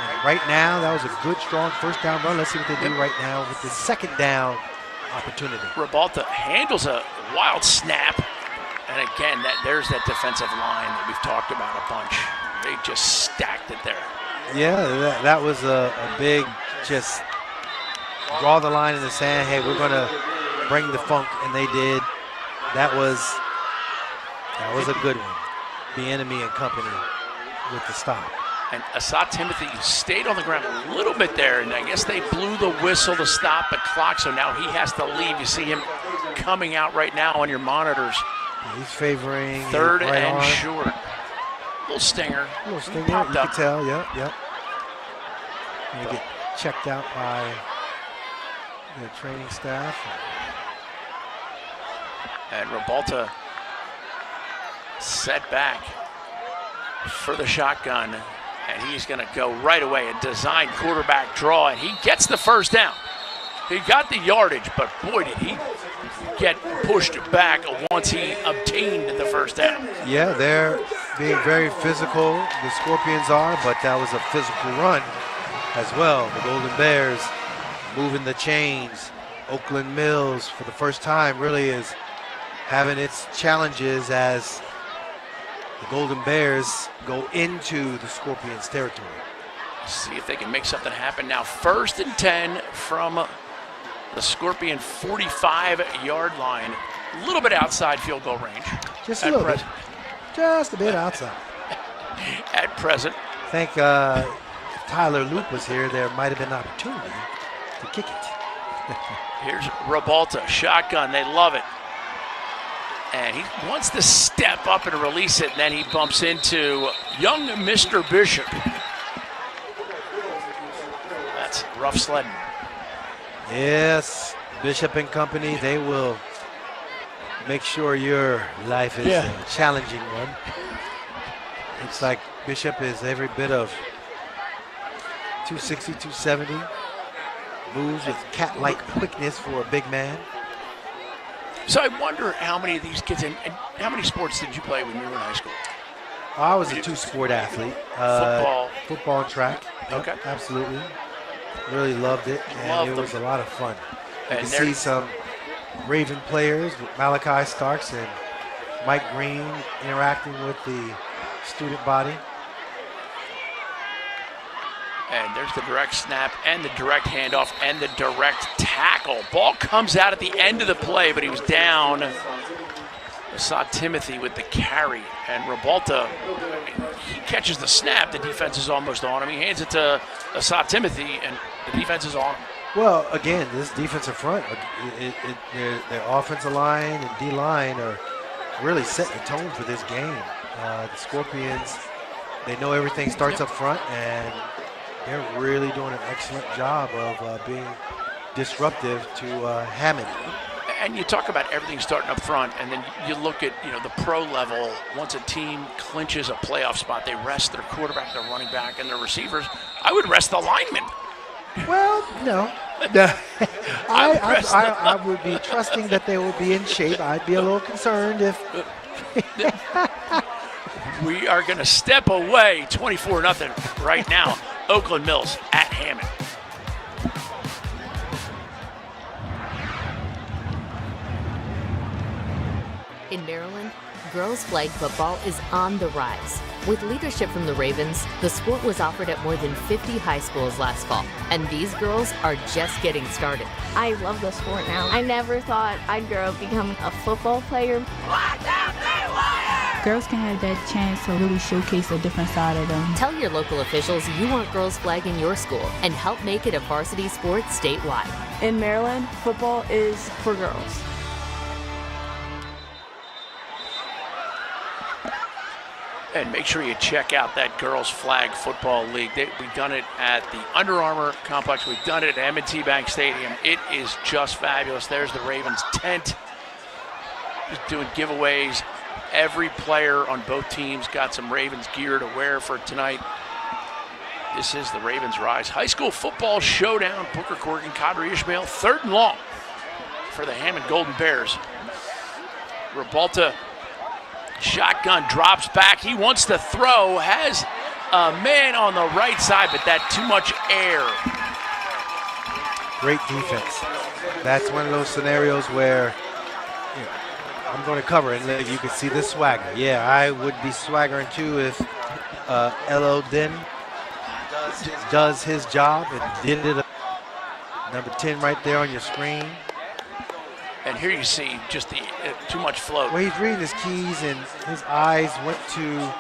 And right now, that was a good, strong first down run. Let's see what they do right now with the second down opportunity. Ribalta handles a wild snap. And again, there's that defensive line that we've talked about a bunch. They just stacked it there. Yeah, that was a big just draw the line in the sand. Hey, we're going to bring the funk, and they did. That was a good one. The enemy and company with the stop. And Asad Timothy stayed on the ground a little bit there, and I guess they blew the whistle to stop the clock, so now he has to leave. You see him coming out right now on your monitors. He's favoring third right and on. Short. Little stinger. You can tell, yep. You get checked out by the training staff. And Rebalta set back for the shotgun. And he's going to go right away, a design quarterback draw, and he gets the first down. He got the yardage, but boy, did he get pushed back once he obtained the first down. Yeah, they're being very physical, the Scorpions are, but that was a physical run as well. The Golden Bears moving the chains. Oakland Mills, for the first time, really is having its challenges as the Golden Bears go into the Scorpions' territory. See if they can make something happen now. 1st and 10 from the Scorpion 45-yard line. A little bit outside field goal range. Just a little bit. Just a bit outside. At present. I think if Tyler Loop was here, there might have been an opportunity to kick it. Here's Rebalta, shotgun, they love it. And he wants to step up and release it, and then he bumps into young Mr. Bishop. That's rough sledding. Yes, Bishop and company, they will make sure your life is a challenging one. It's like Bishop is every bit of 260, 270. Moves with cat-like quickness for a big man. So I wonder how many of these kids, and how many sports did you play when you were in high school? I was a two-sport athlete. Football and track. Okay. Absolutely. Really loved it, and it was a lot of fun. You can see some Raven players with Malachi Starks and Mike Green interacting with the student body. And there's the direct snap and the direct handoff and the direct tackle. Ball comes out at the end of the play, but he was down. I saw Timothy with the carry, and Rebalta, he catches the snap. The defense is almost on him. He hands it to Asad Timothy, and the defense is on him. Well, again, this defensive front, their offensive line and D-line are really setting the tone for this game. The Scorpions, they know everything starts up front, and they're really doing an excellent job of being disruptive to Hammond. And you talk about everything starting up front, and then you look at the pro level. Once a team clinches a playoff spot, they rest their quarterback, their running back, and their receivers. I would rest the linemen. Well, no. I would be trusting that they will be in shape. I'd be a little concerned if. We are going to step away 24-0 right now. Oakland Mills at Hammond. In Maryland, girls flag football is on the rise. With leadership from the Ravens, the sport was offered at more than 50 high schools last fall, and these girls are just getting started. I love the sport now. I never thought I'd grow up become a football player. Girls can have that chance to really showcase a different side of them. Tell your local officials you want girls flagging your school and help make it a varsity sport statewide. In Maryland, football is for girls. And make sure you check out that girls flag football league. We've done it at the Under Armour complex. We've done it at M&T Bank Stadium. It is just fabulous. There's the Ravens tent. Just doing giveaways. Every player on both teams got some Ravens gear to wear for tonight. This is the Ravens Rise High School Football Showdown. Booker Corrigan, Kadri Ishmael, 3rd and long for the Hammond Golden Bears. Rebalta, shotgun, drops back. He wants to throw, has a man on the right side, but that too much air. Great defense. That's one of those scenarios where I'm going to cover it, and you can see the swagger. Yeah, I would be swaggering too if Elo Den does his job and did it. Number 10 right there on your screen. And here you see just the too much float. Well, he's reading his keys, and his eyes went to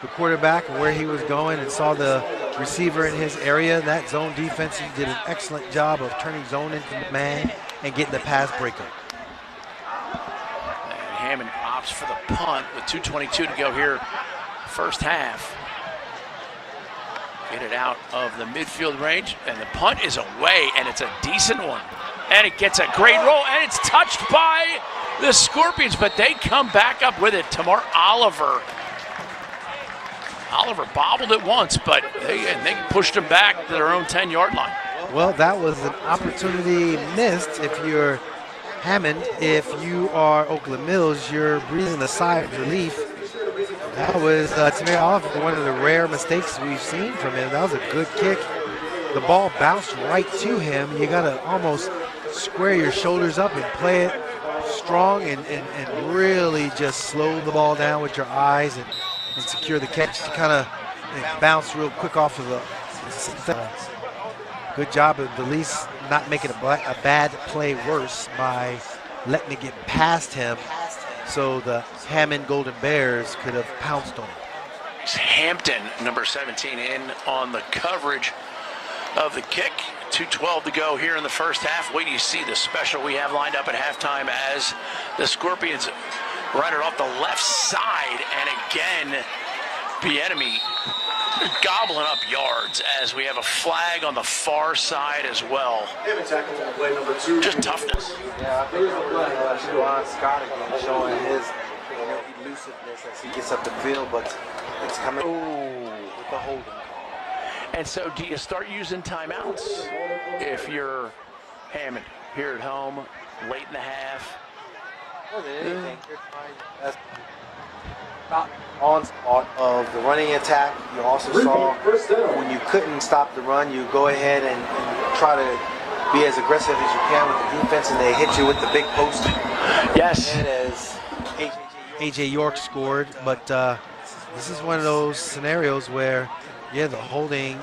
the quarterback and where he was going and saw the receiver in his area. That zone defense, he did an excellent job of turning zone into man and getting the pass breakup. Hammond opts for the punt with 2:22 to go here, first half. Get it out of the midfield range, and the punt is away, and it's a decent one. And it gets a great roll, and it's touched by the Scorpions, but they come back up with it. Tamar Oliver bobbled it once, but they pushed him back to their own 10-yard line. Well, that was an opportunity missed if you're Hammond. If you are Oakland Mills, you're breathing a sigh of relief. That was Tamir Oliver, one of the rare mistakes we've seen from him. That was a good kick. The ball bounced right to him. You got to almost square your shoulders up and play it strong and really just slow the ball down with your eyes and secure the catch. To kind of bounce real quick off of the good job of the least not making a bad play worse by letting it get past him so the Hammond Golden Bears could have pounced on it. Hampton, number 17, in on the coverage of the kick. 2:12 to go here in the first half. Wait till you see the special we have lined up at halftime as the Scorpions run it off the left side, and again, Bieniemy gobbling up yards as we have a flag on the far side as well. Just toughness. Yeah, I think Juwan Scott again showing his elusiveness as he gets up the field, but it's coming with the holding call. And so do you start using timeouts if you're Hammond here at home, late in the half? More than anything, you're trying to stop onslaught of the running attack. You also saw when you couldn't stop the run, you go ahead and try to be as aggressive as you can with the defense, and they hit you with the big post. Yes. And as A.J. York scored, but this is one of those scenarios where, yeah, the holding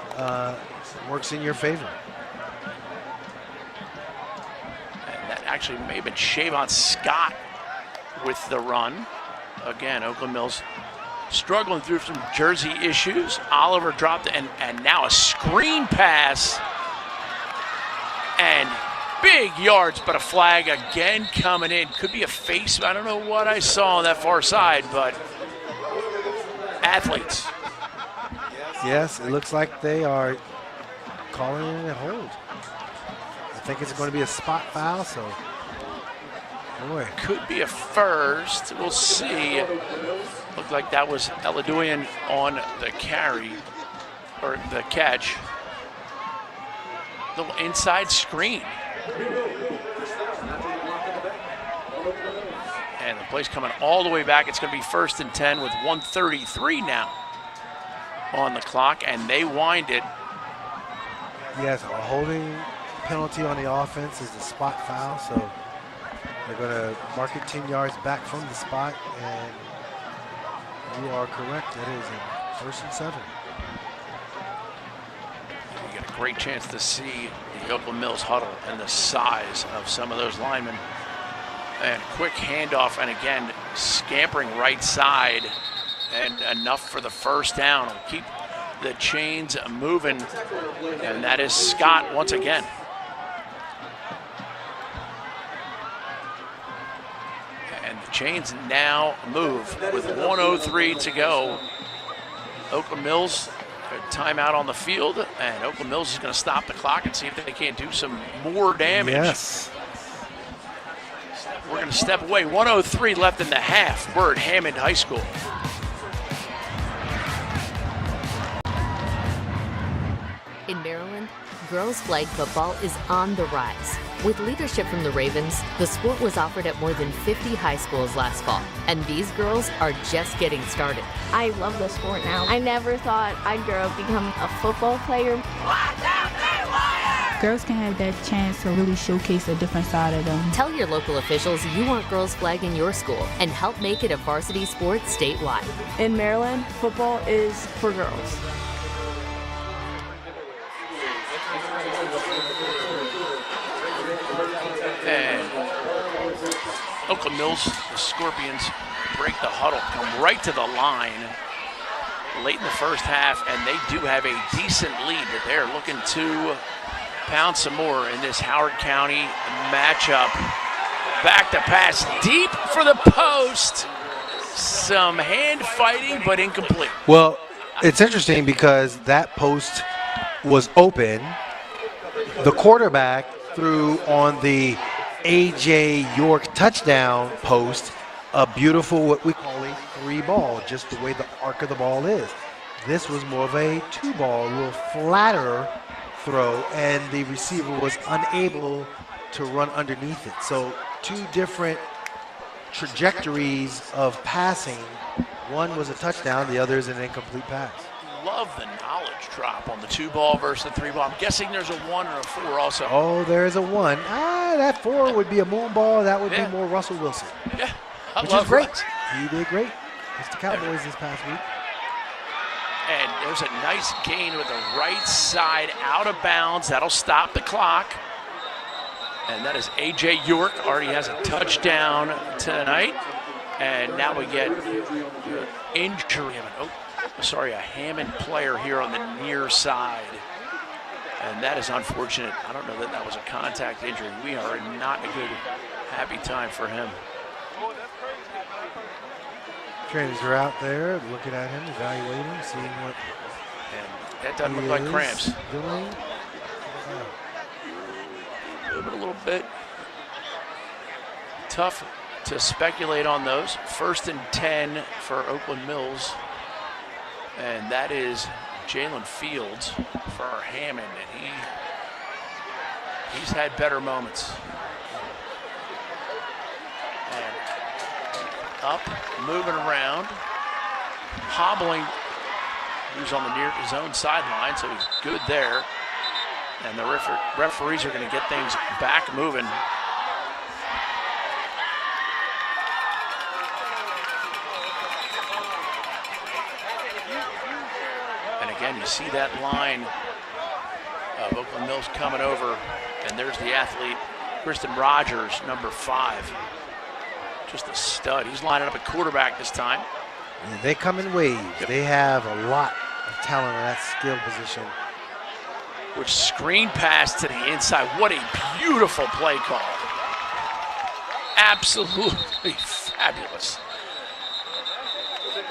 works in your favor. And that actually may have been Shavon Scott with the run. Again, Oakland Mills struggling through some jersey issues. Oliver dropped, and now a screen pass. And big yards, but a flag again coming in. Could be a face. I don't know what I saw on that far side, but athletes. Yes, it looks like they are calling it a hold. I think it's going to be a spot foul, so boy. Could be a first. We'll see. Looked like that was Eladoyan on the carry, or the catch. Little inside screen. And the play's coming all the way back. It's going to be 1st and 10 with 1:33 now on the clock, and they wind it. Yes, a holding penalty on the offense is a spot foul, so they're going to mark it 10 yards back from the spot, and you are correct. It is in 1st and 7. You get a great chance to see the Oakland Mills huddle and the size of some of those linemen. And quick handoff, and again, scampering right side, and enough for the first down. We'll keep the chains moving, and that is Scott once again. And the chains now move with 1:03 to go. Oakland Mills, a timeout on the field, and Oakland Mills is going to stop the clock and see if they can't do some more damage. Yes. We're going to step away. 1:03 left in the half. We're at Hammond High School. In Maryland, girls flag football is on the rise. With leadership from the Ravens, the sport was offered at more than 50 high schools last fall, and these girls are just getting started. I love the sport now. I never thought I'd grow up become a football player. Girls can have that chance to really showcase a different side of them. Tell your local officials you want girls flag in your school and help make it a varsity sport statewide. In Maryland, football is for girls. And Oakland Mills, the Scorpions, break the huddle, come right to the line late in the first half, and they do have a decent lead that they're looking to pound some more in this Howard County matchup. Back to pass deep for the post. Some hand fighting, but incomplete. Well, it's interesting because that post was open. The quarterback threw on the A.J. York touchdown post, a beautiful, what we call a 3-ball, just the way the arc of the ball is. This was more of a 2-ball, a little flatter throw, and the receiver was unable to run underneath it. So 2 different trajectories of passing. One was a touchdown, the other is an incomplete pass. Love the knowledge drop on the 2-ball versus the 3-ball. I'm guessing there's a 1 or a 4 also. Oh, there's a 1. That 4 would be a moon ball. That would be more Russell Wilson. Yeah, which is great. He did great. It's the Cowboys this past week. And there's a nice gain with the right side out of bounds. That'll stop the clock. And that is A.J. York. Already has a touchdown tonight. And now we get injury. A Hammond player here on the near side. And that is unfortunate. I don't know that that was a contact injury. We are not a good, happy time for him. Trainers are out there looking at him, evaluating, seeing what. And that doesn't look like cramps. Doing. A little bit tough to speculate on those. 1st and 10 for Oakland Mills. And that is Jalen Fields for Hammond. And he's had better moments. Up, moving around, hobbling. He was on the near his own sideline, so he's good there. And the referees are going to get things back moving. And again, you see that line of Oakland Mills coming over, and there's the athlete, Kristen Rogers, number 5. Just a stud. He's lining up at quarterback this time. Yeah, they come in waves. Yep. They have a lot of talent in that skill position. Which screen pass to the inside. What a beautiful play call. Absolutely fabulous.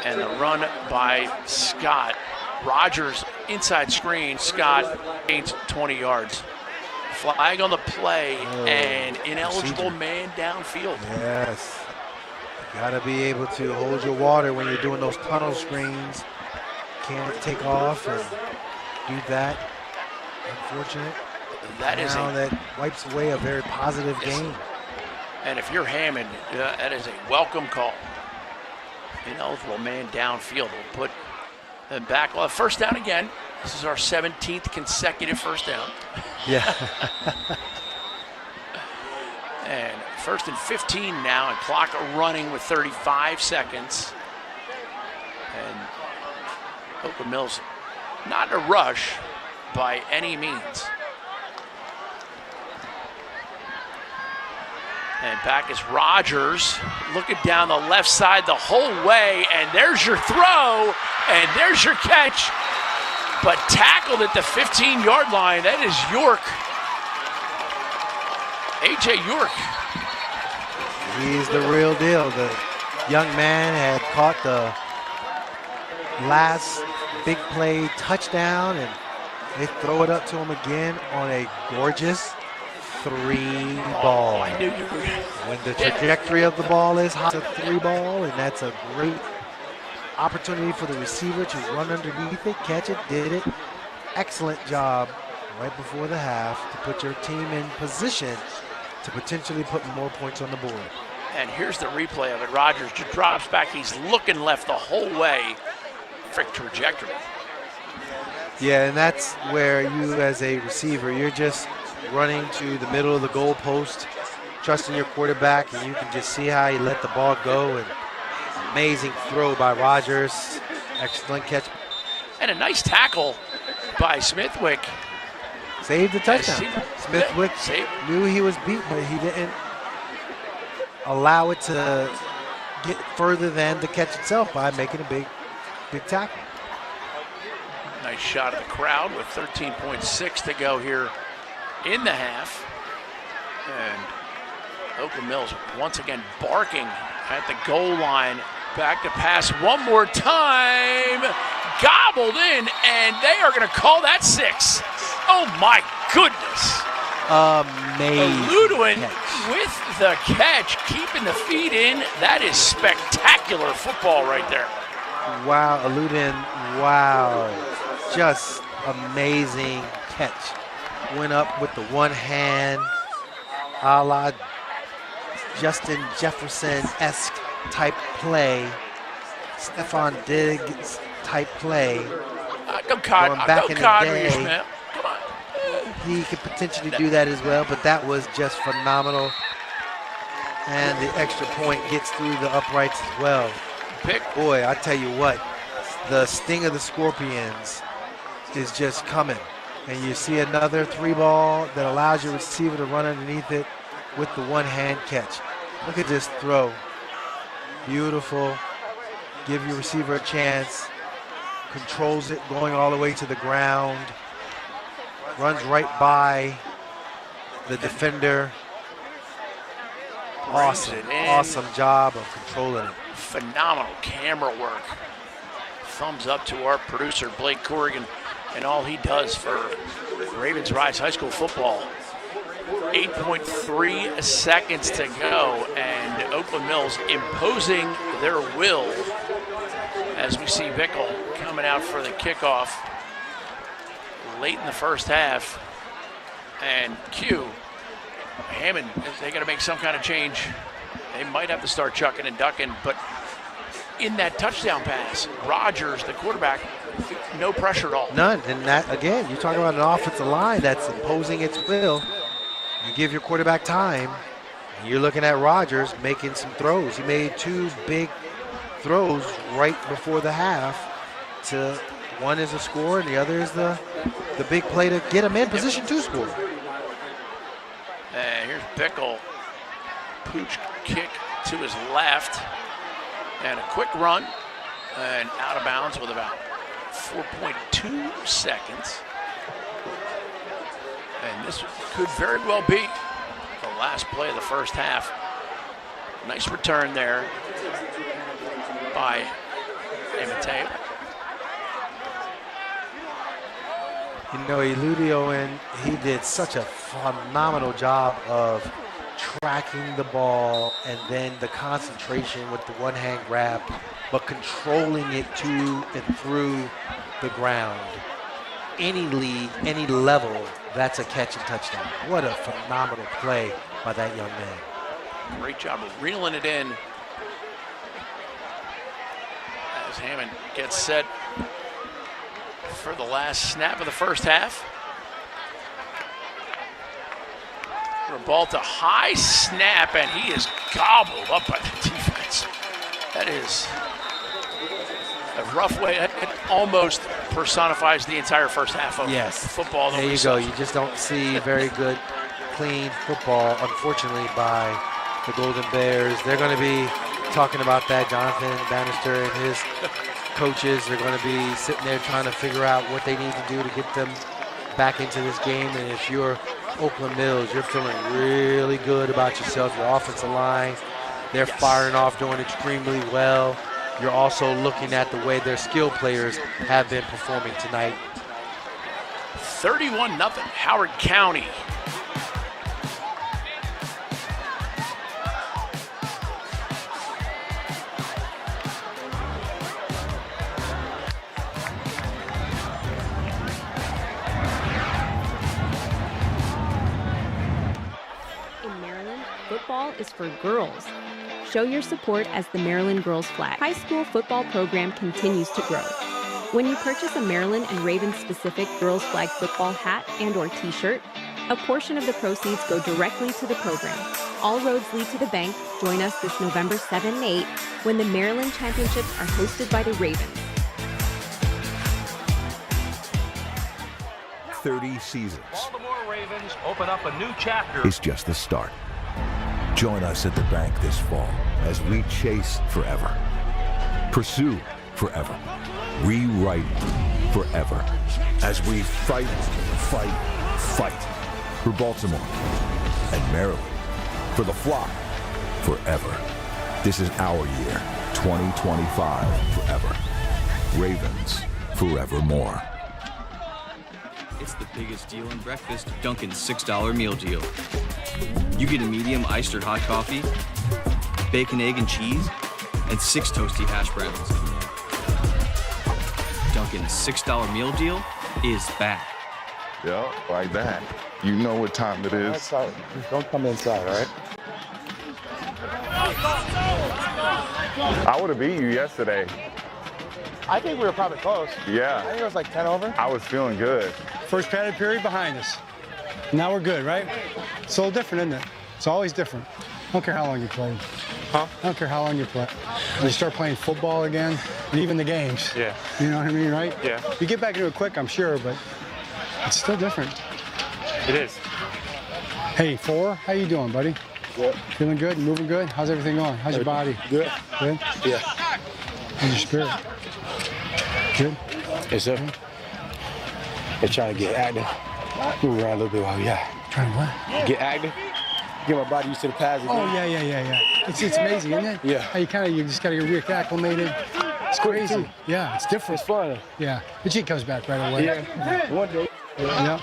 And the run by Scott. Rogers inside screen. Scott gains 20 yards. Flag on the play and ineligible man downfield. Yes. You gotta be able to hold your water when you're doing those tunnel screens. Can't take off and do that. Unfortunate. That wipes away a very positive game. And if you're Hammond, that is a welcome call. Ineligible man downfield will put them back. Well, first down again. This is our 17th consecutive first down. Yeah. And 1st and 15 now, and clock running with 35 seconds. And Oakland Mills not in a rush by any means. And back is Rogers, looking down the left side the whole way, and there's your throw, and there's your catch. But tackled at the 15-yard line. That is York. A.J. York. He's the real deal. The young man had caught the last big play touchdown, and they throw it up to him again on a gorgeous 3-ball. I knew you were. When the trajectory of the ball is hot, it's a 3-ball, and that's a great opportunity for the receiver to run underneath it, catch it, did it. Excellent job right before the half to put your team in position to potentially put more points on the board. And here's the replay of it. Rogers just drops back. He's looking left the whole way. Frick trajectory. Yeah, and that's where you as a receiver, you're just running to the middle of the goal post, trusting your quarterback, and you can just see how he let the ball go. And amazing throw by Rogers. Excellent catch. And a nice tackle by Smithwick. Saved the touchdown. Smithwick knew he was beat, but he didn't allow it to get further than the catch itself by making a big tackle. Nice shot of the crowd with 13.6 to go here in the half. And Oakland Mills once again barking at the goal line. Back to pass one more time. Gobbled in, and they are going to call that 6. Oh my goodness. Amazing Ludwin catch. with the catch, keeping the feet in. That is spectacular football right there. Wow, Aludin, wow. Just amazing catch. Went up with the one hand, a la Justin Jefferson-esque type play, Stephon Diggs type play. Going back in the day, he could potentially do that as well, but that was just phenomenal. And the extra point gets through the uprights as well. Boy, I tell you what, the sting of the Scorpions is just coming. And you see another 3-ball that allows your receiver to run underneath it with the one-hand catch. Look at this throw. Beautiful. Give your receiver a chance. Controls it, going all the way to the ground. Runs right by the defender. Awesome job of controlling it. Phenomenal camera work. Thumbs up to our producer, Blake Corrigan, and all he does for Ravens Rise High School football. 8.3 seconds to go, and Oakland Mills imposing their will as we see Bickle coming out for the kickoff late in the first half. And Hammond, they got to make some kind of change. They might have to start chucking and ducking, but in that touchdown pass, Rogers, the quarterback, no pressure at all. None, and that, again, you're talking about an offensive line that's imposing its will. You give your quarterback time, and you're looking at Rogers making some throws. He made 2 big throws right before the half. One is a score, and the other is the big play to get him in position to score. And here's Bickle. Pooch kick to his left. And a quick run. And out of bounds with about 4.2 seconds. And this could very well be the last play of the first half. Nice return there by Mateo. You know, Eludio, and he did such a phenomenal job of tracking the ball and then the concentration with the one-hand grab, but controlling it to and through the ground. Any lead, any level, that's a catch and touchdown. What a phenomenal play by that young man. Great job of reeling it in as Hammond gets set for the last snap of the first half. Rebalta high snap, and he is gobbled up by the defense. That is a rough way. It almost personifies the entire first half of football. There you go. You just don't see very good, clean football, unfortunately, by the Golden Bears. They're going to be talking about that. Jonathan Bannister and his coaches are going to be sitting there trying to figure out what they need to do to get them back into this game. And if you're Oakland Mills, you're feeling really good about yourself. Your offensive line, they're firing off, doing extremely well. You're also looking at the way their skill players have been performing tonight. 31-0 Howard County. Football is for girls. Show your support as the Maryland Girls Flag high school football program continues to grow. When you purchase a Maryland and Ravens-specific Girls Flag football hat and/or t-shirt, a portion of the proceeds go directly to the program. All roads lead to the bank. Join us this November 7 and 8 when the Maryland Championships are hosted by the Ravens. 30 seasons. Baltimore Ravens open up a new chapter. It's just the start. Join us at the bank this fall as we chase forever, pursue forever, rewrite forever, as we fight for Baltimore and Maryland, for the flock forever. This is our year, 2025 forever. Ravens forevermore. It's the biggest deal in breakfast, Dunkin's $6 meal deal. You get a medium iced or hot coffee, bacon, egg, and cheese, and 6 toasty hash browns. Dunkin's $6 meal deal is back. Yeah, like that. You know what time it is. Outside. Don't come inside, all right? I would have beat you yesterday. I think we were probably close. Yeah. I think it was like 10 over. I was feeling good. First padded period behind us. Now we're good, right? It's a little different, isn't it? It's always different. I don't care how long you play. Huh? I don't care how long you play. When you start playing football again, and even the games. Yeah. You know what I mean, right? Yeah. You get back into it quick, I'm sure, but it's still different. It is. Hey, 4, how you doing, buddy? Good. Feeling good? You moving good? How's everything going? How's your body? Good. Good? Yeah. How's your spirit? Good? Yes, sir. They're trying to get active. Move around a little bit while we out. Trying to what? Get active. Get my body used to the pads again. Oh, yeah. It's amazing, isn't it? Yeah. How you just got to get reacclimated. It's crazy. Yeah, it's different. It's fun. Yeah. The G comes back right away. Yeah. One day. Yeah.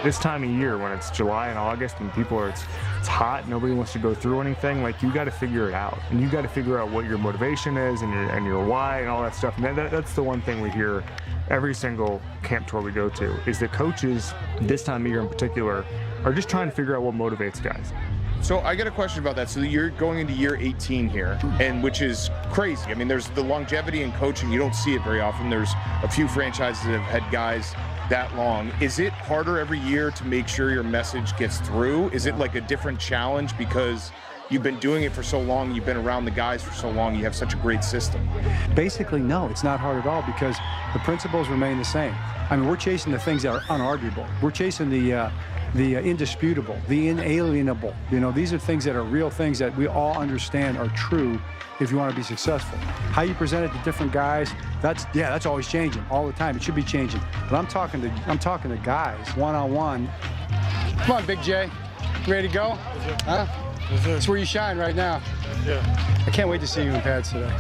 This time of year when it's July and August and people are, it's hot, nobody wants to go through anything, like you got to figure it out. And you got to figure out what your motivation is and your why and all that stuff. And that's the one thing we hear every single camp tour we go to is that coaches, this time of year in particular, are just trying to figure out what motivates guys. So I got a question about that. So you're going into year 18 here, and which is crazy. I mean, there's the longevity in coaching. You don't see it very often. There's a few franchises that have had guys that long. Is it harder every year to make sure your message gets through? Is it like a different challenge because you've been doing it for so long, you've been around the guys for so long, you have such a great system? Basically, no, it's not hard at all because the principles remain the same. I mean, we're chasing the things that are unarguable. We're chasing the indisputable, the inalienable. You know, these are things that are real things that we all understand are true if you want to be successful. How you present it to different guys, that's always changing all the time. It should be changing. But I'm talking to guys one-on-one. Come on, Big J. Ready to go? Huh? That's where you shine right now. Yeah. I can't wait to see you in pads today.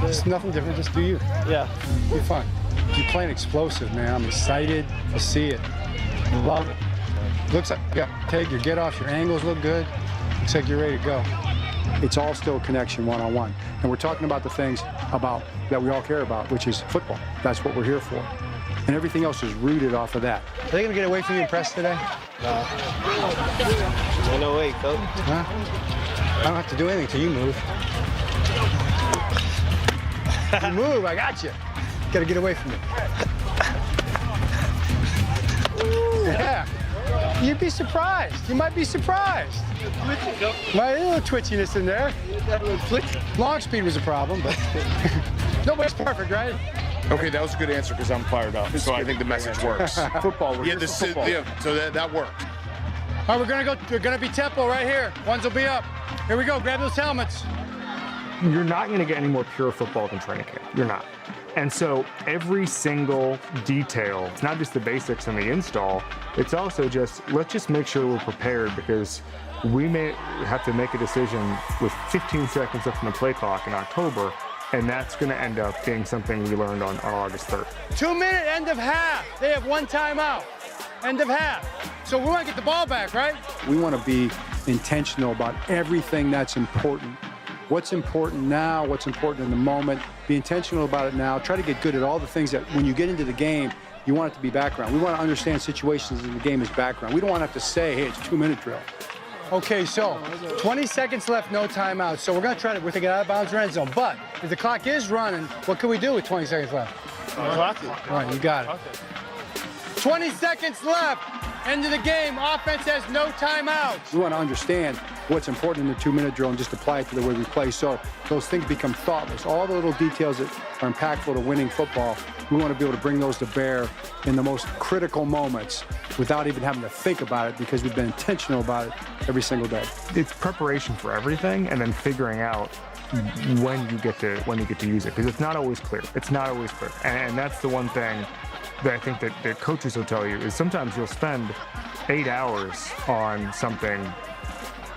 It's nothing different, just do you. Yeah. Be fun. You're playing explosive, man. I'm excited to see it. Love it. Looks like you got take your get off, your angles look good. Looks like you're ready to go. It's all still a connection one-on-one. And we're talking about the things that we all care about, which is football. That's what we're here for. And everything else is rooted off of that. Are they gonna get away from you in press today? No. Ain't no way, coach. Huh? I don't have to do anything till you move. You move, I got you. Gotta get away from me. Yeah. You'd be surprised. You might be surprised. My little twitchiness in there. Long speed was a problem, but nobody's perfect, right? Okay, that was a good answer because I'm fired up. So I think the message works. Football. Yeah, so that worked. All right, we're gonna be tempo right here. Ones will be up. Here we go. Grab those helmets. You're not going to get any more pure football than training camp. You're not. And so every single detail, it's not just the basics and the install, it's also let's just make sure we're prepared because we may have to make a decision with 15 seconds left on the play clock in October, and that's going to end up being something we learned on August 3rd. 2-minute end of half. They have one timeout. End of half. So we want to get the ball back, right? We want to be intentional about everything that's important. What's important now, what's important in the moment. Be intentional about it now. Try to get good at all the things that when you get into the game, you want it to be background. We want to understand situations in the game as background. We don't want to have to say, hey, it's a 2-minute drill. Okay, so 20 seconds left, no timeout. So we're thinking out of bounds or end zone. But if the clock is running, what can we do with 20 seconds left? Clock it. All right, you got it. 20 seconds left. End of the game. Offense has no timeouts. We want to understand what's important in the 2-minute drill and just apply it to the way we play. So those things become thoughtless. All the little details that are impactful to winning football, we want to be able to bring those to bear in the most critical moments without even having to think about it because we've been intentional about it every single day. It's preparation for everything and then figuring out when you get to use it because it's not always clear. It's not always clear. And that's the one thing that I think that coaches will tell you is sometimes you'll spend 8 hours on something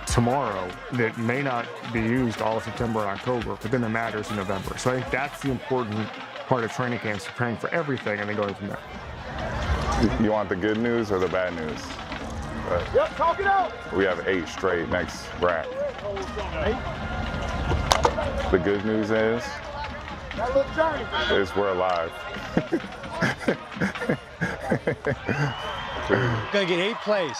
tomorrow that may not be used all of September and October, but then it matters in November. So I think that's the important part of training camps, preparing for everything and then going from there. You want the good news or the bad news? Yep, talk it out. We have 8 straight next rack. The good news is we're alive. We're gonna get 8 plays.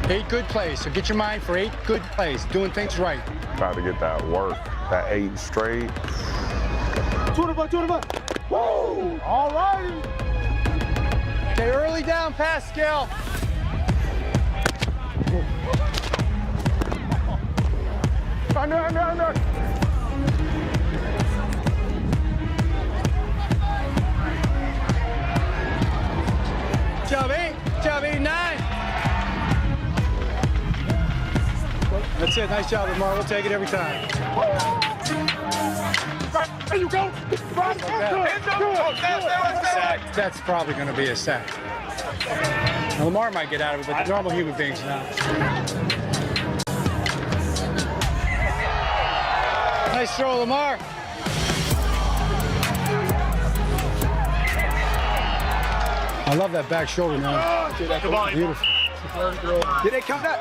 8 good plays. So get your mind for 8 good plays, doing things right. About to get that work, that 8 straight. 25. Whoa! All right. Okay, early down pass, skill. Under. Job 8, 9. That's it, nice job, Lamar. We'll take it every time. There you go. Sack. That's probably going to be a sack. Now, Lamar might get out of it, but the normal human beings not. Nice throw, Lamar. I love that back shoulder, man. Beautiful. Did they count that?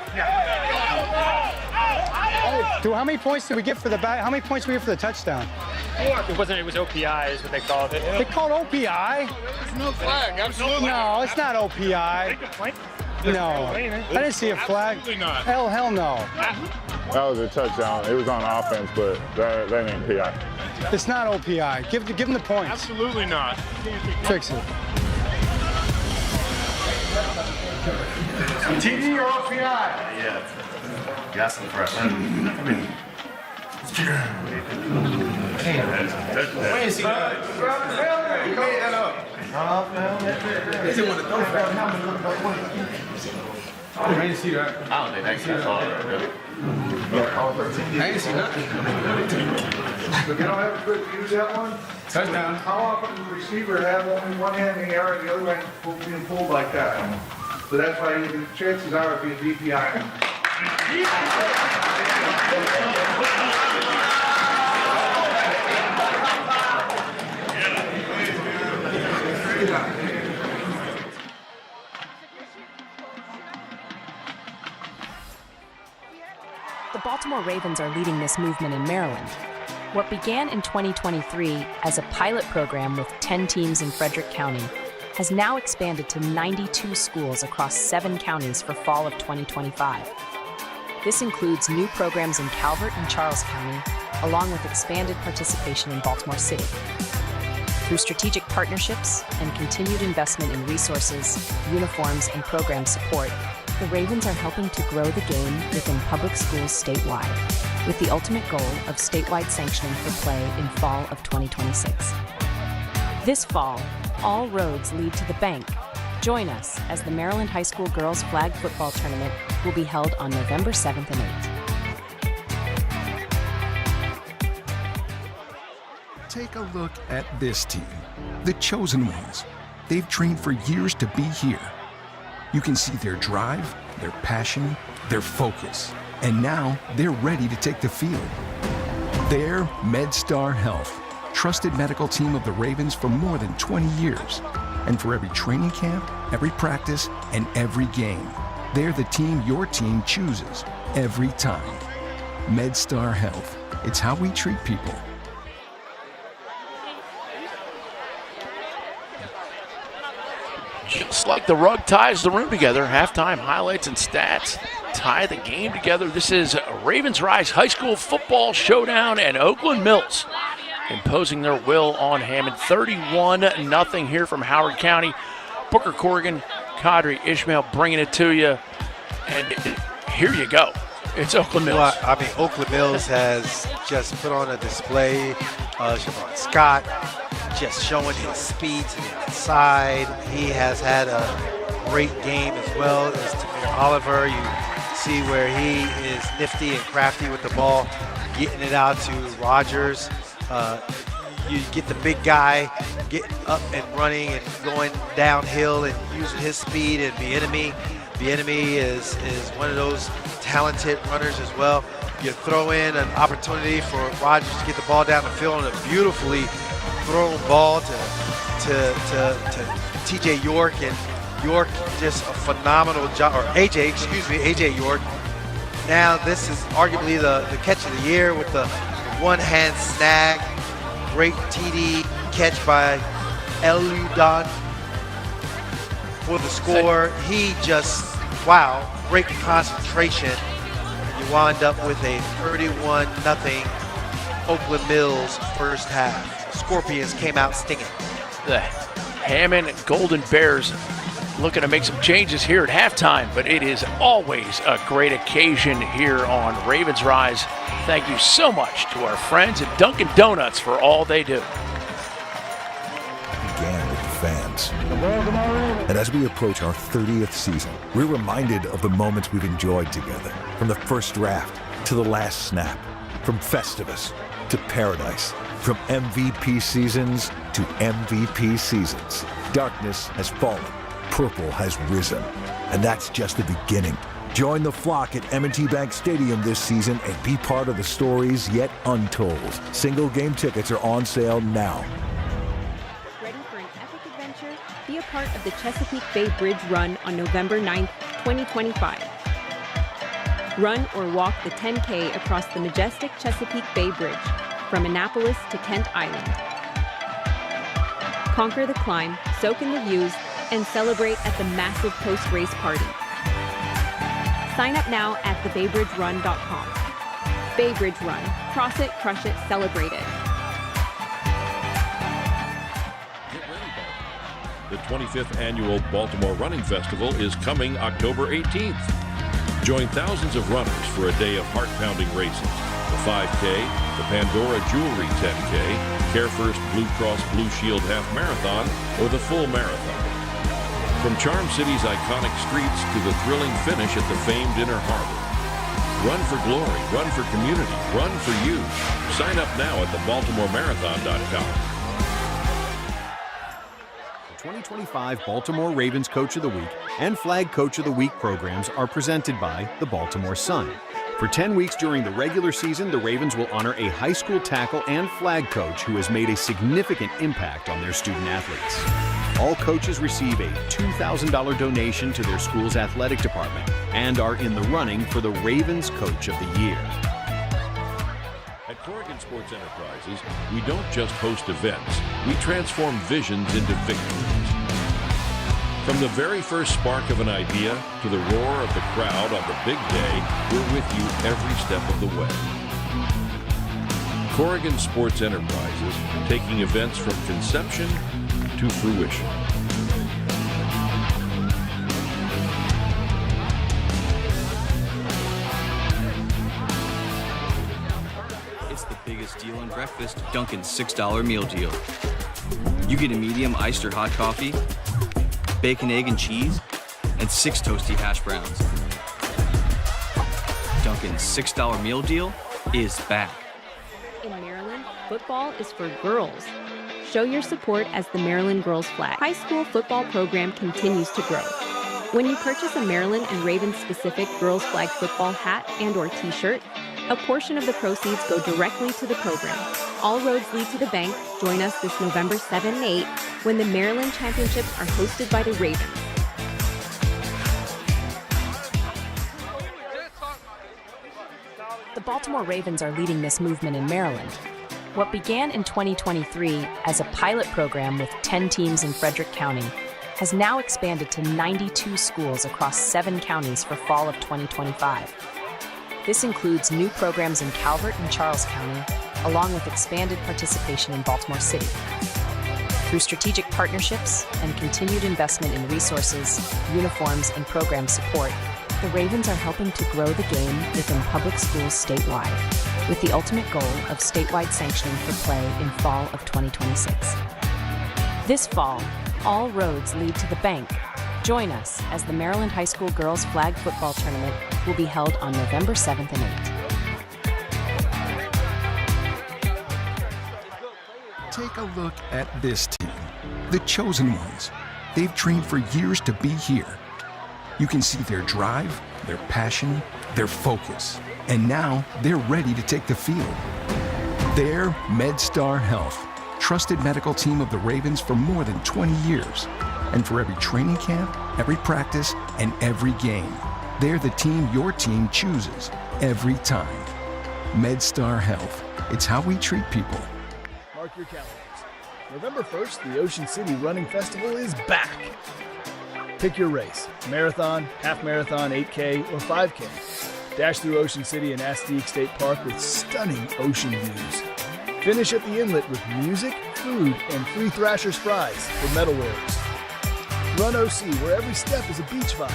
Dude, how many points did we get for the back? How many points did we get for the touchdown? It was OPI is what they called it. They called OPI? There's no flag, absolutely. No, it's not OPI. No, I didn't see a flag. Hell no. That was a touchdown. It was on offense, but that ain't PI. It's not OPI. Give them the points. Absolutely not. Fix it. TD or OPI? Yeah. Got some fresh. I mean, see that. You made that up. They didn't want to throw that. I didn't see that. I don't think that's all. I didn't see nothing. But you don't have a quick use that one? Touchdown. How often does the receiver have only one hand in the air and the other hand being pulled like that? So that's why the chances are it'd be a DPI. The Baltimore Ravens are leading this movement in Maryland. What began in 2023 as a pilot program with 10 teams in Frederick County has now expanded to 92 schools across 7 counties for fall of 2025. This includes new programs in Calvert and Charles County, along with expanded participation in Baltimore City. Through strategic partnerships and continued investment in resources, uniforms, and program support, the Ravens are helping to grow the game within public schools statewide, with the ultimate goal of statewide sanctioning for play in fall of 2026. This fall, all roads lead to the bank. Join us as the Maryland High School Girls Flag Football Tournament will be held on November 7th and 8th. Take a look at this team, the chosen ones. They've trained for years to be here. You can see their drive, their passion, their focus, and now they're ready to take the field. They're MedStar Health, trusted medical team of the Ravens for more than 20 years. And for every training camp, every practice, and every game, they're the team your team chooses every time. MedStar Health. It's how we treat people. Just like the rug ties the room together, halftime highlights and stats tie the game together. This is Ravens Rise High School Football Showdown and Oakland Mills imposing their will on Hammond. 31-0 here from Howard County. Booker Corrigan, Kadri Ishmael bringing it to you. And here you go. It's Oakland Mills. Well, I mean, Oakland Mills has just put on a display. Siobhan Scott just showing his speed to the outside. He has had a great game as well as Tamir Oliver. You see where he is nifty and crafty with the ball, getting it out to Rogers. You get the big guy getting up and running and going downhill and using his speed, and Bieniemy is one of those talented runners as well. You throw in an opportunity for Rogers to get the ball down the field, and a beautifully thrown ball to to TJ York, and York just a phenomenal job, or AJ York. Now this is arguably the catch of the year with the one-hand snag. Great TD catch by Eludon for the score. He just, wow, great concentration. You wind up with a 31-0 Oakland Mills first half. Scorpions came out stinging. The Hammond Golden Bears looking to make some changes here at halftime, but it is always a great occasion here on Ravens Rise. Thank you so much to our friends at Dunkin' Donuts for all they do. Began with the fans. And as we approach our 30th season, we're reminded of the moments we've enjoyed together. From the first draft to the last snap, from Festivus to Paradise, from MVP seasons to MVP seasons. Darkness has fallen. Purple has risen. And that's just the beginning. Join the flock at M&T Bank Stadium this season and be part of the stories yet untold. Single game tickets are on sale now. Ready for an epic adventure? Be a part of the Chesapeake Bay Bridge Run on November 9th, 2025. Run or walk the 10K across the majestic Chesapeake Bay Bridge from Annapolis to Kent Island. Conquer the climb, soak in the views, and celebrate at the massive post-race party. Sign up now at thebaybridgerun.com. Bay Bridge Run. Cross it, crush it, celebrate it. The 25th annual Baltimore Running Festival is coming October 18th. Join thousands of runners for a day of heart-pounding races. The 5K, the Pandora Jewelry 10K, Care First Blue Cross Blue Shield Half Marathon, or the full marathon. From Charm City's iconic streets to the thrilling finish at the famed Inner Harbor. Run for glory, run for community, run for you. Sign up now at thebaltimoremarathon.com. The 2025 Baltimore Ravens Coach of the Week and Flag Coach of the Week programs are presented by the Baltimore Sun. For 10 weeks during the regular season, the Ravens will honor a high school tackle and flag coach who has made a significant impact on their student athletes. All coaches receive a $2,000 donation to their school's athletic department and are in the running for the Ravens Coach of the Year. At Corrigan Sports Enterprises, we don't just host events, we transform visions into victories. From the very first spark of an idea to the roar of the crowd on the big day, we're with you every step of the way. Corrigan Sports Enterprises, taking events from conception to fruition. It's the biggest deal in breakfast, Dunkin's $6 meal deal. You get a medium iced or hot coffee, bacon, egg, and cheese, and 6 toasty hash browns. Dunkin's $6 meal deal is back. In Maryland, football is for girls. Show your support as the Maryland Girls Flag high school football program continues to grow. When you purchase a Maryland and Ravens specific Girls Flag football hat and or t-shirt, a portion of the proceeds go directly to the program. All roads lead to the bank. Join us this November 7 and 8 when the Maryland Championships are hosted by the Ravens. The Baltimore Ravens are leading this movement in Maryland. What began in 2023 as a pilot program with 10 teams in Frederick County has now expanded to 92 schools across 7 counties for fall of 2025. This includes new programs in Calvert and Charles County, along with expanded participation in Baltimore City. Through strategic partnerships and continued investment in resources, uniforms, and program support, the Ravens are helping to grow the game within public schools statewide, with the ultimate goal of statewide sanctioning for play in fall of 2026. This fall, all roads lead to the bank. Join us as the Maryland High School Girls Flag Football Tournament will be held on November 7th and 8th. Take a look at this team, the chosen ones. They've trained for years to be here. You can see their drive, their passion, their focus, and now they're ready to take the field. They're MedStar Health, trusted medical team of the Ravens for more than 20 years. And for every training camp, every practice, and every game, they're the team your team chooses every time. MedStar Health. It's how we treat people. Mark your calendars. November 1st, the Ocean City Running Festival is back. Pick your race, marathon, half marathon, 8K, or 5K. Dash through Ocean City and Astique State Park with stunning ocean views. Finish at the inlet with music, food, and free Thrasher's fries for medal wearers. Run OC, where every step is a beach vibe.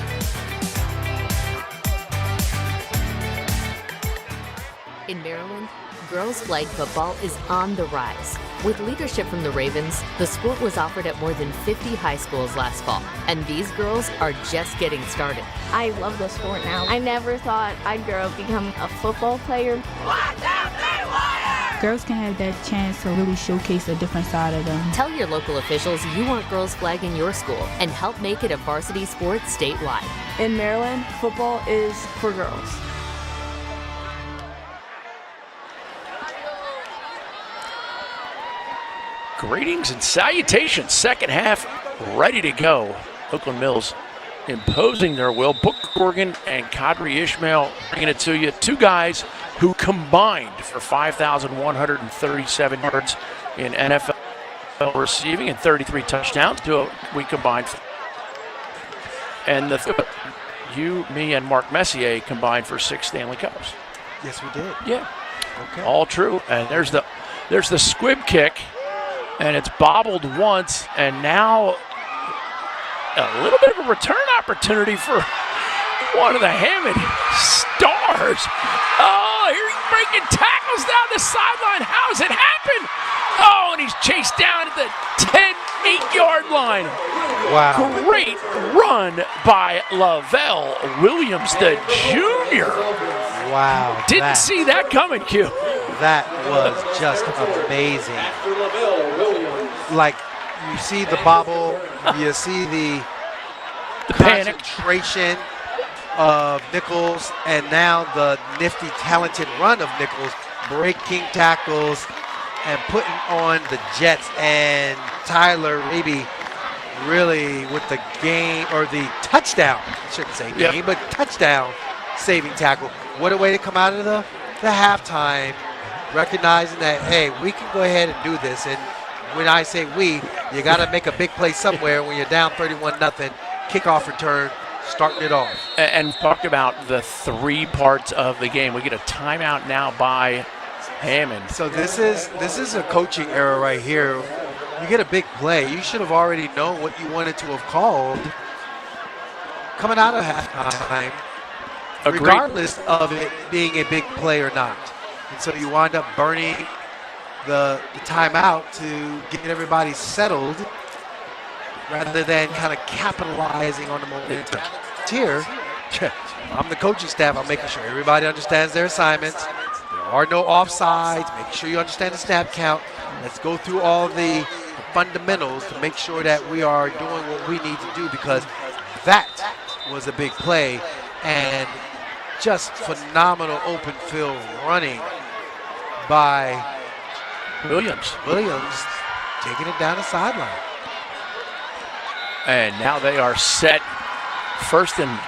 In Maryland, girls flag football is on the rise. With leadership from the Ravens, the sport was offered at more than 50 high schools last fall, and these girls are just getting started. I love the sport now. I never thought I'd grow up become a football player. Girls can have that chance to really showcase a different side of them. Tell your local officials you want girls flag in your school and help make it a varsity sport statewide. In Maryland, football is for girls. Greetings and salutations. Second half ready to go. Oakland Mills imposing their will. Book Corrigan and Kadri Ishmael bringing it to you. Two guys who combined for 5,137 yards in NFL receiving and 33 touchdowns. We combined. And you, me, and Mark Messier combined for 6 Stanley Cups. Yes, we did. Yeah. Okay. All true. And there's the squib kick. And it's bobbled once, and now a little bit of a return opportunity for one of the Hammond stars. Oh, here he's breaking tackles down the sideline. How does it happen? Oh, and he's chased down at the 8-yard line. Wow. Great run by Lavelle Williams, the junior. Wow. Didn't see that coming, Q. That was just amazing. Like, you see the bobble, you see the concentration of Nichols, and now the nifty, talented run of Nichols, breaking tackles and putting on the Jets. And Tyler Raby really with the game, or the touchdown, I shouldn't say game, but touchdown saving tackle. What a way to come out of the halftime, recognizing that, hey, we can go ahead and do this. And when I say we, you got to make a big play somewhere when you're down 31-0, kickoff return, starting it off. And talked about the 3 parts of the game. We get a timeout now by Hammond. So this is a coaching error right here. You get a big play, you should have already known what you wanted to have called coming out of halftime, regardless of it being a big play or not. And so you wind up burning the timeout to get everybody settled rather than kind of capitalizing on the momentum. Here, I'm the coaching staff. I'm making sure everybody understands their assignments. There are no offsides. Make sure you understand the snap count. Let's go through all the fundamentals to make sure that we are doing what we need to do, because that was a big play and just phenomenal open field running by Williams taking it down the sideline. And now they are set first and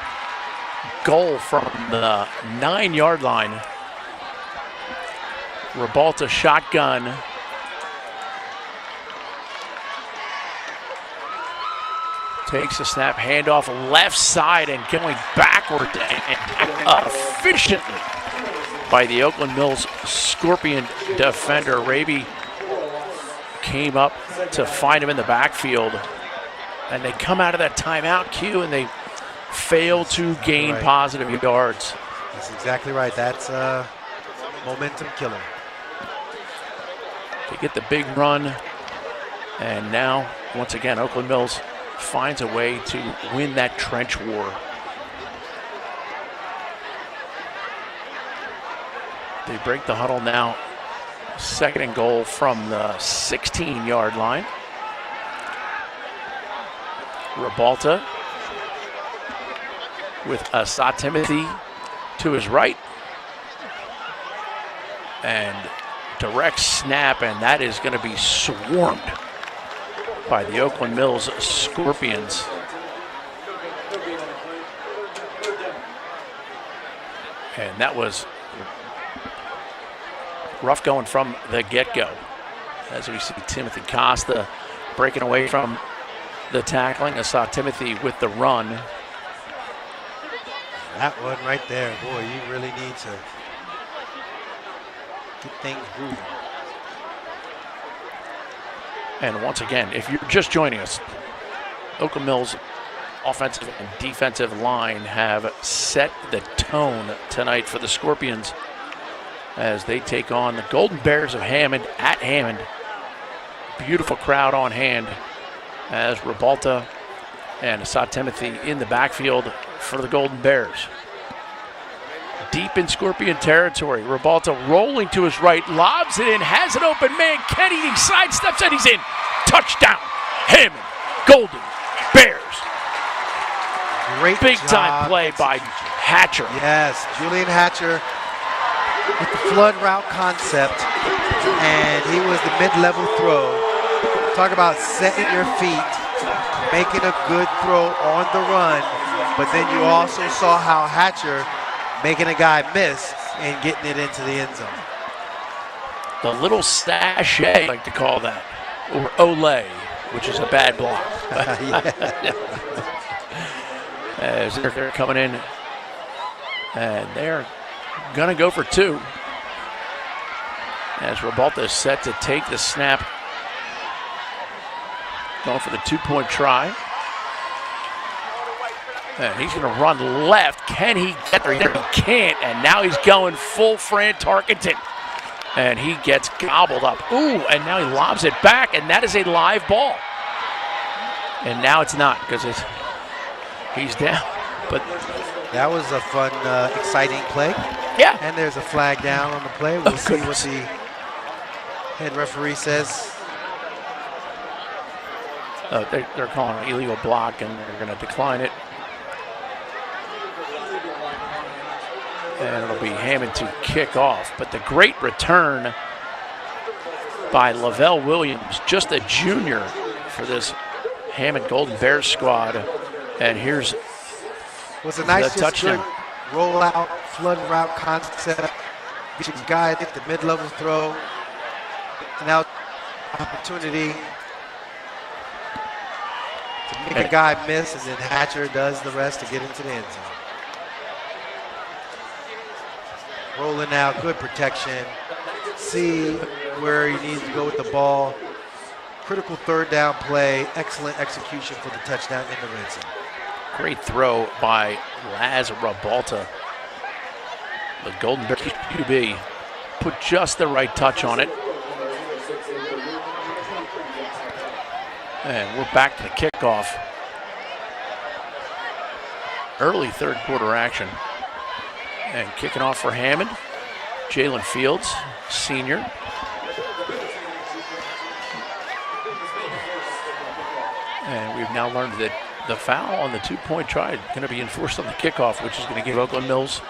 goal from the 9-yard line. Ribalta shotgun. Takes a snap, handoff left side and going backward efficiently by the Oakland Mills Scorpion defender. Raby came up to find him in the backfield, and they come out of that timeout, Q, and they fail to gain positive yards. That's exactly right. That's a momentum killer. They get the big run, and now, once again, Oakland Mills finds a way to win that trench war. They break the huddle now. Second and goal from the 16-yard line. Ribalta with Asad Timothy to his right. And direct snap, and that is going to be swarmed by the Oakland Mills Scorpions. And that was rough going from the get-go. As we see Timothy Costa breaking away from the tackling. I saw Timothy with the run. That one right there, boy, you really need to get things moving. And once again, if you're just joining us, Oakland Mills offensive and defensive line have set the tone tonight for the Scorpions as they take on the Golden Bears of Hammond at Hammond. Beautiful crowd on hand as Ribalta and Asad Timothy in the backfield for the Golden Bears. Deep in Scorpion territory, Ribalta rolling to his right, lobs it in, has an open man, Kenny, he sidesteps and he's in. Touchdown, Hammond, Golden Bears. Great big time play by Hatcher. Yes, Julian Hatcher with the flood route concept, and he was the mid-level throw. Talk about setting your feet, making a good throw on the run, but then you also saw how Hatcher making a guy miss and getting it into the end zone. The little sachet, I like to call that, or Olay, which is a bad block. As they're coming in, and they're gonna go for two. As Ribalta is set to take the snap, going for the 2-point try. And he's gonna run left. Can he get there? He can't, and now he's going full Fran Tarkenton. And he gets gobbled up. Ooh, and now he lobs it back, and that is a live ball. And now it's not, because he's down. But that was a fun, exciting play. Yeah. And there's a flag down on the play. We'll see what the head referee says. They're calling an illegal block, and they're going to decline it. And it'll be Hammond to kick off. But the great return by Lavelle Williams, just a junior for this Hammond Golden Bears squad. And here's was a nice the touchdown. Good rollout, flood route concept. Guy hit the mid-level throw. Now opportunity to make a guy miss, and then Hatcher does the rest to get into the end zone. Rolling out, good protection. See where he needs to go with the ball. Critical third down play. Excellent execution for the touchdown in the red zone. Great throw by Laz Ribalta. The Golden Bears QB put just the right touch on it. And we're back to the kickoff. Early third quarter action. And kicking off for Hammond, Jalen Fields, senior. And we've now learned that the foul on the 2-point try is going to be enforced on the kickoff, which is going to give Oakland Mills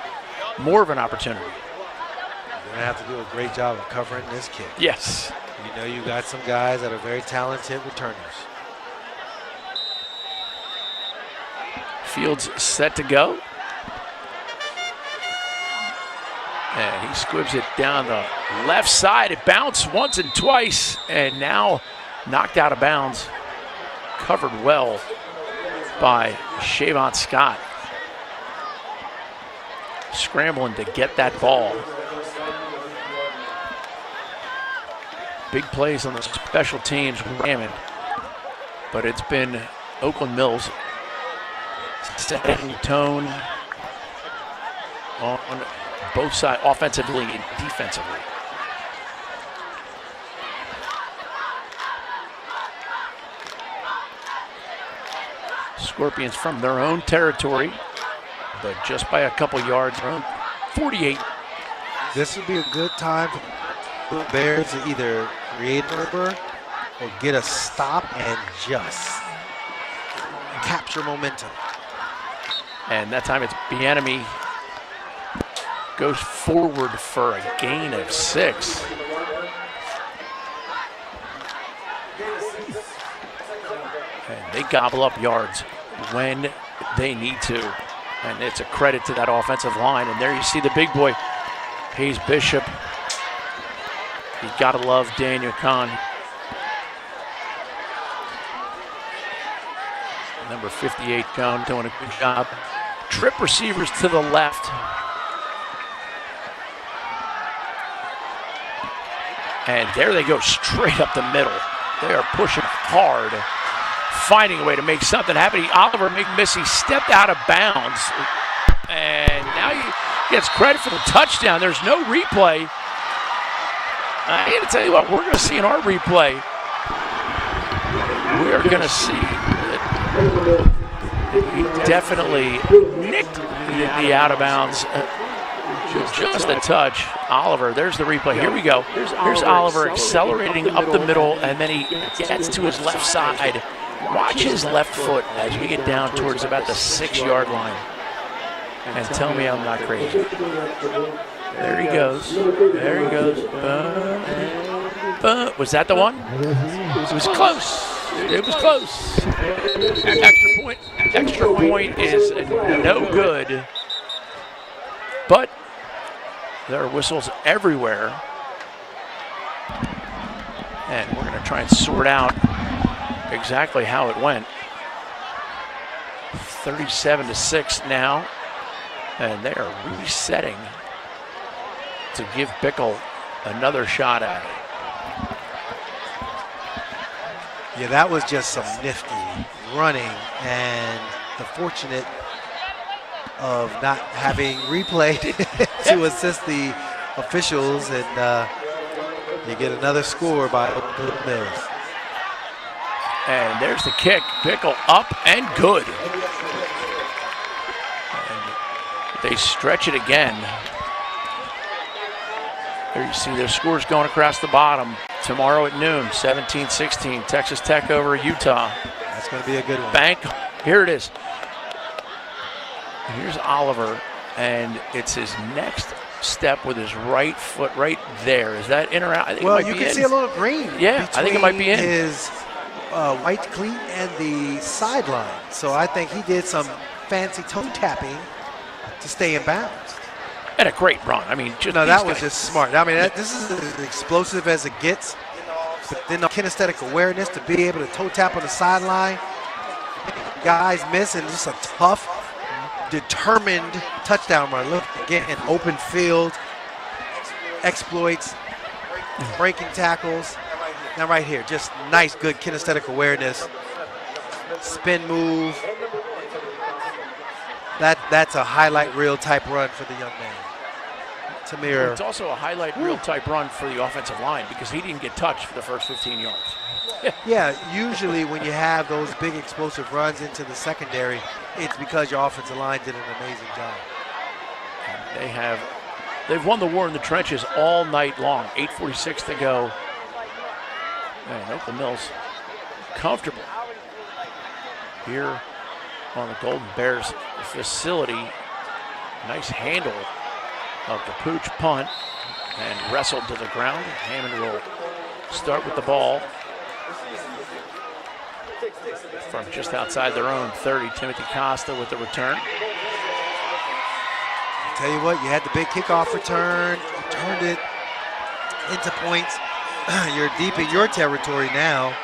more of an opportunity. You're going to have to do a great job of covering this kick. Yes. You know you got some guys that are very talented returners. Fields set to go. And he squibs it down the left side. It bounced once and twice, and now knocked out of bounds. Covered well by Shavon Scott. Scrambling to get that ball. Big plays on the special teams with Hammond, but it's been Oakland Mills setting tone on both sides, offensively and defensively. Scorpions from their own territory, but just by a couple yards, around 48. This would be a good time for the Bears to either create a number or get a stop and just capture momentum. And that time it's Bieniemy goes forward for a gain of 6. they gobble up yards when they need to. And it's a credit to that offensive line. And there you see the big boy, Hayes Bishop. You gotta love Daniel Kahn. Number 58, Kahn, doing a good job. Trip receivers to the left. And there they go, straight up the middle. They are pushing hard, finding a way to make something happen. Oliver Missy stepped out of bounds. And now he gets credit for the touchdown. There's no replay. I got to tell you what, we're going to see in our replay. We are going to see that he definitely nicked the out of bounds. Just a touch. Oliver, there's the replay. Here we go. Here's Oliver accelerating up the middle, and then he gets to his left side. Watch his left foot as we get down towards about the 6-yard line. And tell me I'm not crazy. There he goes. There he goes. Was that the one? It was close. It was close. Extra point is no good. But there are whistles everywhere. And we're going to try and sort out exactly how it went. 37-6 now. And they are resetting to give Bickle another shot at it. Yeah, that was just some nifty running, and the fortunate of not having replay to assist the officials, and you get another score by Oakland Mills. And there's the kick. Bickle up and good. And they stretch it again. There you see their scores going across the bottom. Tomorrow at noon, 17-16, Texas Tech over Utah. That's going to be a good one. Bank, here it is. And here's Oliver, and it's his next step with his right foot right there. Is that in or out? I think well, it might you be can in. see a little green. Yeah, I think it might be in. His white cleat and the sideline. So I think he did some fancy toe tapping to stay in bounds. And a great run. I mean, just no, that was just smart. I mean, this is as explosive as it gets. But then the kinesthetic awareness to be able to toe tap on the sideline. Guys miss, and just a tough, determined touchdown run. Look, again, an open field, exploits, breaking tackles. Now right here, just nice, good kinesthetic awareness. Spin move. That's a highlight reel type run for the young man. Tamir. It's also a highlight reel type run for the offensive line because he didn't get touched for the first 15 yards. Yeah, usually when you have those big explosive runs into the secondary, it's because your offensive line did an amazing job. And they've won the war in the trenches all night long. 8:46 to go. And Oakland Mills comfortable here on the Golden Bears facility. Nice handle of the Pooch punt and wrestled to the ground. Hammond will start with the ball from just outside their own 30. Timothy Costa with the return. I'll tell you what, you had the big kickoff return. You turned it into points. You're deep in your territory now.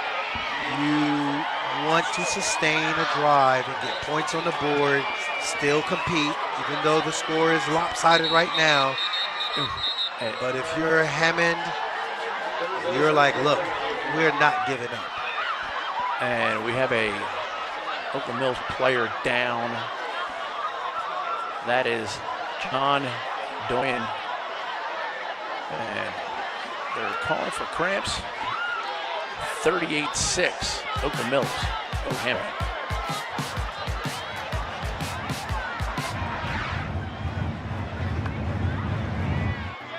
You want to sustain a drive and get points on the board, still compete, even though the score is lopsided right now. But if you're Hammond, you're like, look, we're not giving up. And we have a Oakland Mills player down. That is John Doyen. And they're calling for cramps. 38-6, Oakland Mills over Hammond.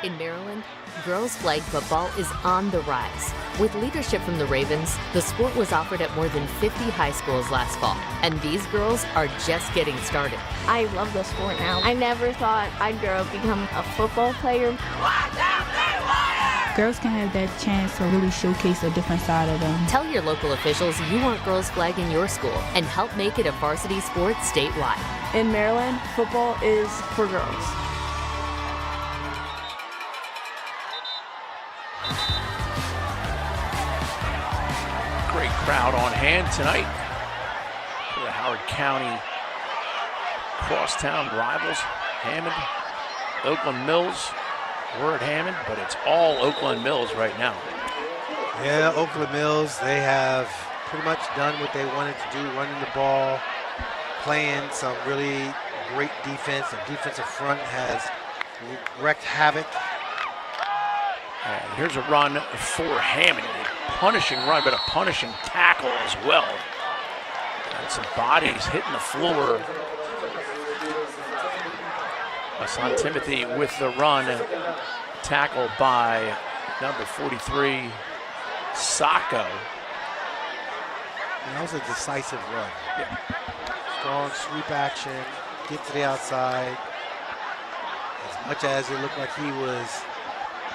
In Maryland, girls flag football is on the rise. With leadership from the Ravens, the sport was offered at more than 50 high schools last fall, and these girls are just getting started. I love the sport now. I never thought I'd grow up become a football player. Girls can have that chance to really showcase a different side of them. Tell your local officials you want girls flag in your school and help make it a varsity sport statewide. In Maryland, football is for girls. Great crowd on hand tonight for the Howard County crosstown rivals. Hammond, Oakland Mills. We're at Hammond, but it's all Oakland Mills right now. Yeah, Oakland Mills, they have pretty much done what they wanted to do, running the ball, playing some really great defense. The defensive front has wreaked havoc. And here's a run for Hammond. A punishing run, but a punishing tackle as well. And some bodies hitting the floor. Hassan Timothy with the run, tackled by number 43, Sacco. That was a decisive run. Yeah. Strong sweep action, get to the outside. As much as it looked like he was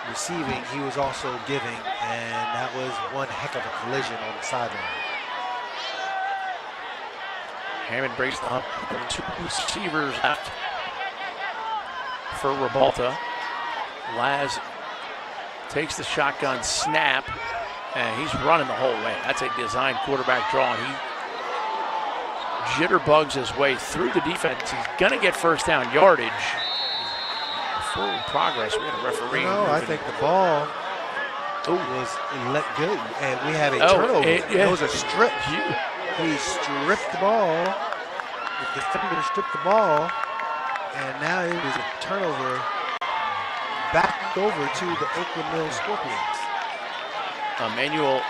receiving, he was also giving, and that was one heck of a collision on the sideline. Hammond breaks the hump. 2 receivers left for Ribalta. Laz takes the shotgun snap, and he's running the whole way. That's a design quarterback draw, and he jitterbugs his way through the defense. He's gonna get first down yardage. Forward progress. We had a referee. No, I think the ball was let go, and we have a turnover. It was a strip. He stripped the ball. The defender stripped the ball. And now it was a turnover back over to the Oakland Mills Scorpions. Emmanuel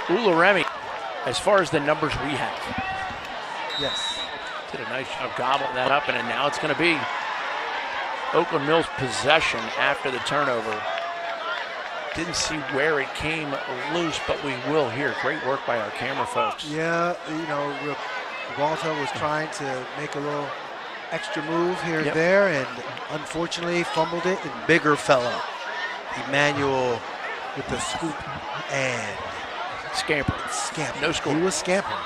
Ularemi, as far as the numbers we have. Yes. Did a nice job gobbling that up, and now it's going to be Oakland Mills possession after the turnover. Didn't see where it came loose, but we will here. Great work by our camera folks. Yeah, you know, Ribalta was trying to make a little extra move here and there, and unfortunately fumbled it, and bigger fella. Emmanuel with the scoop and scamper. No score. He was scampering.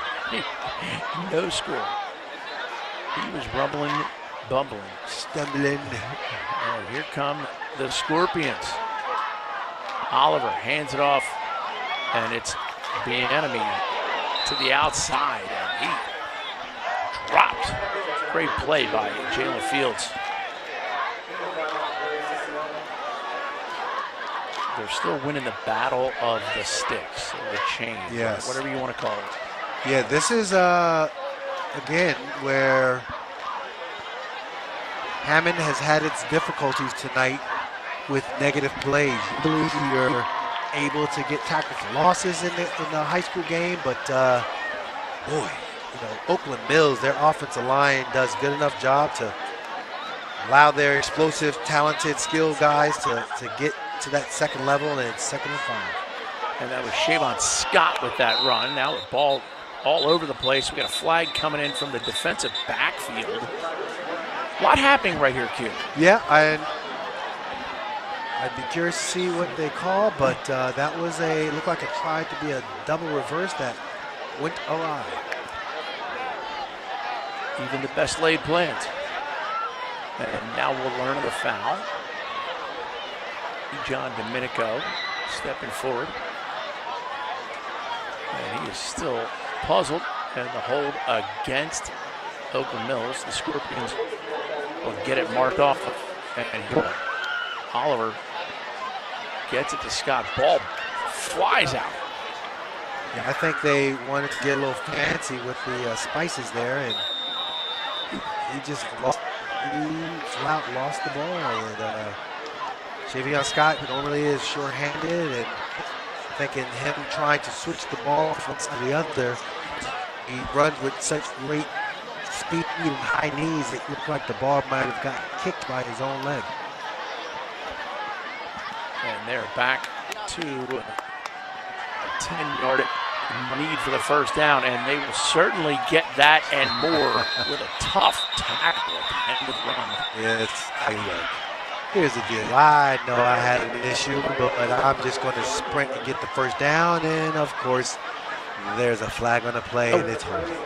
No score. He was rumbling, bumbling, stumbling. And here come the Scorpions. Oliver hands it off, and it's Bienemy to the outside, and he dropped. Great play by Jalen Fields. They're still winning the battle of the sticks, or the chain, yes, whatever you want to call it. Yeah, this is again where Hammond has had its difficulties tonight with negative plays. You believe you're able to get tackle for losses in the high school game, but boy, you know, Oakland Mills, their offensive line does a good enough job to allow their explosive, talented, skilled guys to get to that second level, and it's 2nd and 5. And that was Shavon Scott with that run. Now the ball all over the place. We got a flag coming in from the defensive backfield. A lot happening right here, Q. Yeah, I'd be curious to see what they call, but that was looked like it tried to be a double reverse that went awry. Even the best laid plans. And now we'll learn of the foul. John Domenico stepping forward. And he is still puzzled. And the hold against Oakland Mills. The Scorpions will get it marked off. And Oliver gets it to Scott. Ball flies out. Yeah, I think they wanted to get a little fancy with the spices there, and he just lost the ball. And Shavon Scott normally is short-handed, and thinking him trying to switch the ball from one side to the other, he runs with such great speed and high knees, it looked like the ball might have got kicked by his own leg. And they're back to a 10-yard need for the first down, and they will certainly get that and more with a tough tackle and with run. Yeah, it's high work. Here's the deal. I know I had an issue, but I'm just going to sprint and get the first down. And, of course, there's a flag on the play, and it's holding.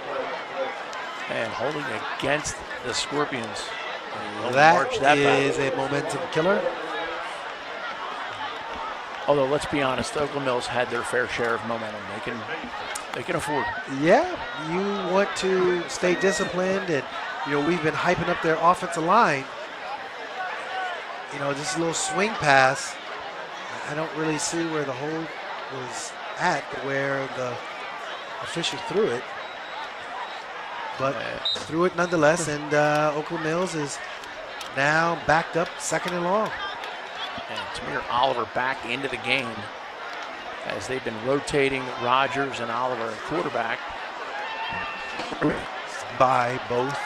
And holding against the Scorpions. That is a momentum killer. Although, let's be honest, Oakland Mills had their fair share of momentum. They can afford it. Yeah, you want to stay disciplined, and we've been hyping up their offensive line. Just a little swing pass. I don't really see where the hold was at, where the official threw it, but threw it nonetheless. And Oakland Mills is now backed up 2nd and long. And Tamir Oliver back into the game as they've been rotating Rogers and Oliver at quarterback. By both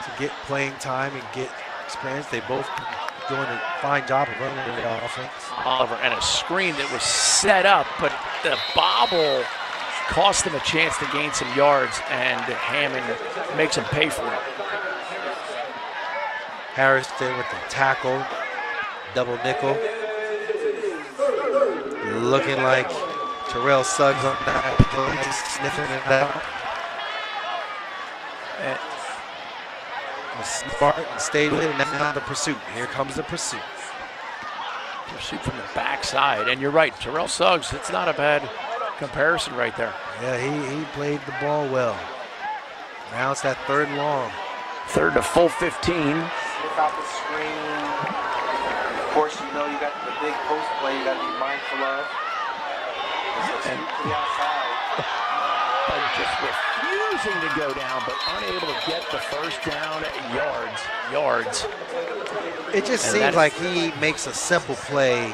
to get playing time and get experience. They both doing a fine job of running the offense. Oliver and a screen that was set up, but the bobble cost them a chance to gain some yards, and Hammond makes them pay for it. Harrison with the tackle. Double nickel. Looking like Terrell Suggs on that play, just sniffing it out. Smart and stayed with it, and now the pursuit. Here comes the pursuit. Pursuit from the backside, and you're right, Terrell Suggs, it's not a bad comparison right there. Yeah, he played the ball well. Now it's that 3rd and long. 3rd to full 15. Slip out the screen. Of course, you got the big post play you got to be mindful of. And to the outside. Just refusing to go down, but unable to get the first down yards. It just seems like he makes a simple play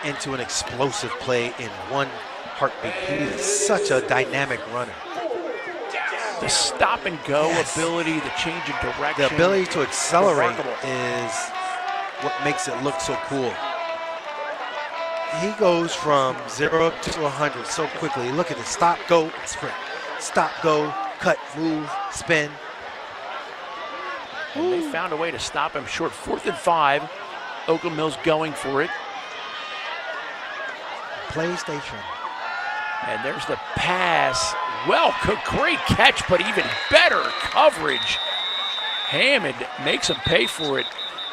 into an explosive play in one heartbeat. He is such a dynamic runner. The stop and go ability, the change of direction. The ability to accelerate is what makes it look so cool. He goes from 0 to 100 so quickly. Look at it, stop, go, and sprint. Stop, go, cut, move, spin. And they found a way to stop him short. 4th and 5. Oakland Mills going for it. PlayStation. And there's the pass. Well, great catch, but even better coverage. Hammond makes him pay for it.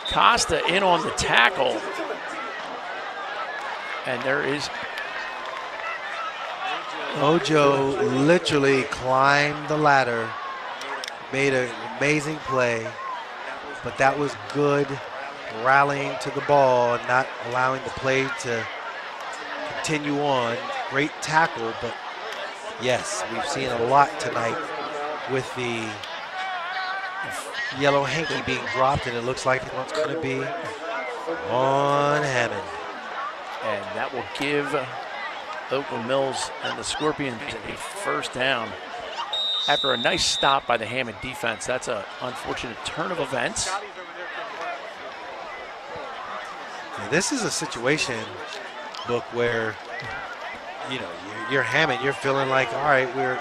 Costa in on the tackle. And there is Ojo literally climbed the ladder, made an amazing play, but that was good rallying to the ball and not allowing the play to continue on. Great tackle, but yes, we've seen a lot tonight with the yellow hanky being dropped, and it looks like it's going to be on Hammond. And that will give Oakland Mills and the Scorpions a first down. After a nice stop by the Hammond defense, that's an unfortunate turn of events. Yeah, this is a situation, Book, where you're Hammond, you're feeling like, all right, we're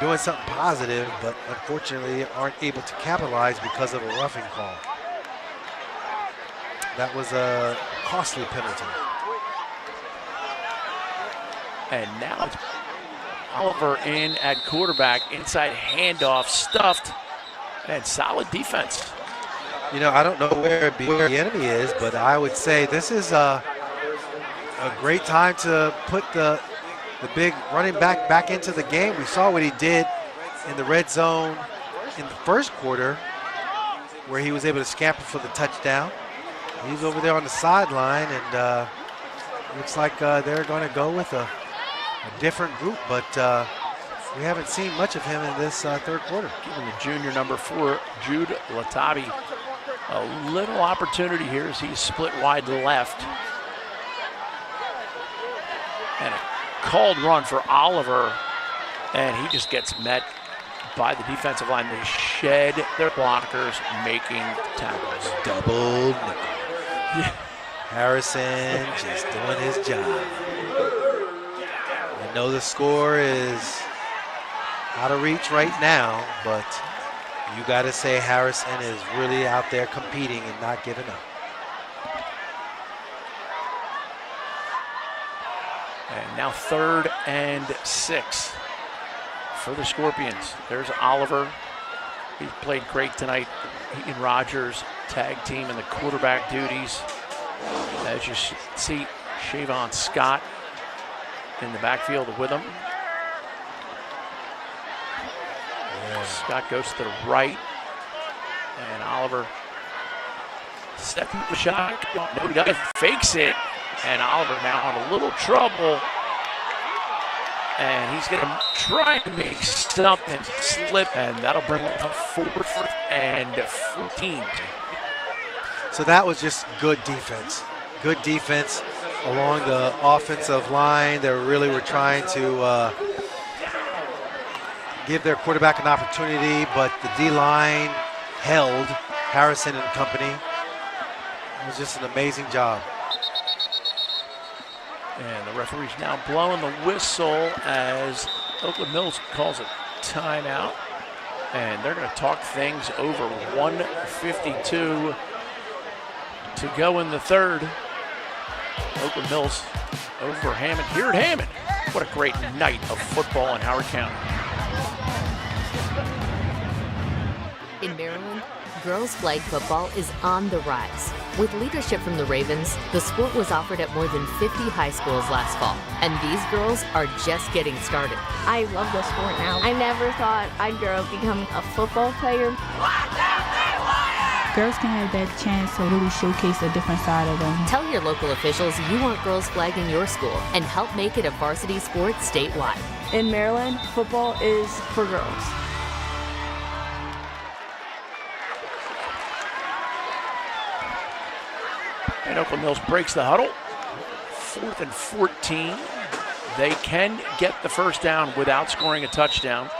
doing something positive, but unfortunately aren't able to capitalize because of a roughing call. That was a costly penalty. And now it's Oliver in at quarterback, inside handoff, stuffed, and solid defense. I don't know where the enemy is, but I would say this is a great time to put the big running back into the game. We saw what he did in the red zone in the first quarter, where he was able to scamper for the touchdown. He's over there on the sideline, and looks like they're going to go with a different group, but we haven't seen much of him in this 3rd quarter. Giving the junior number 4, Jude Latabi, a little opportunity here as he's split wide left. And a called run for Oliver, and he just gets met by the defensive line. They shed their blockers, making tackles. Double nickel. Yeah. Harrison just doing his job. I know the score is out of reach right now, but You got to say Harrison is really out there competing and not giving up. And now 3rd and 6 for the Scorpions. There's Oliver. He played great tonight. He and Rogers tag team in the quarterback duties. As you see, Shavon Scott in the backfield with him. Yeah. Scott goes to the right, and Oliver second the shot. No, he doesn't. Fakes it, and Oliver now in a little trouble. And he's going to try to make something slip, and that'll bring him up 4th and 14. So that was just good defense. Good defense along the offensive line. They really were trying to give their quarterback an opportunity, but the D-line held Harrison and company. It was just an amazing job. And the referee's now blowing the whistle as Oakland Mills calls it timeout. And they're going to talk things over. 1:52 to go in the 3rd. Oakland Mills over Hammond. Here at Hammond. What a great night of football in Howard County. In Maryland, girls flag football is on the rise. With leadership from the Ravens, the sport was offered at more than 50 high schools last fall, and these girls are just getting started. I love the sport now. I never thought I'd grow up become a football player. Girls can have that chance to really showcase a different side of them. Tell your local officials you want girls flagging your school and help make it a varsity sport statewide. In Maryland, football is for girls. And Oakland Mills breaks the huddle. 4th and 14. They can get the first down without scoring a touchdown.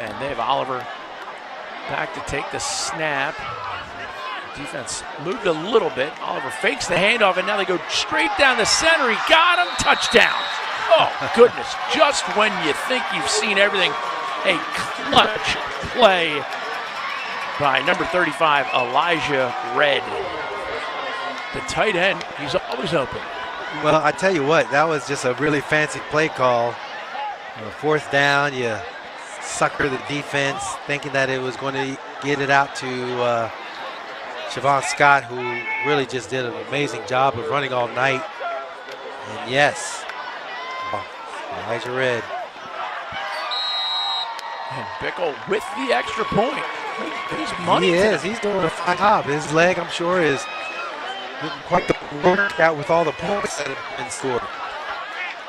And they have Oliver back to take the snap. Defense moved a little bit. Oliver fakes the handoff, and now they go straight down the center. He got him. Touchdown. Oh, goodness. Just when you think you've seen everything, a clutch play by number 35, Elijah Redd. The tight end, he's always open. Well, I tell you what, that was just a really fancy play call. 4th down, you sucker the defense, thinking that it was going to get it out to Shavon Scott, who really just did an amazing job of running all night. And yes, Elijah Redd. And Bickle with the extra point. He's money. He is. He's doing a fine job. His leg, I'm sure, is quite the workout with all the points that have been scored.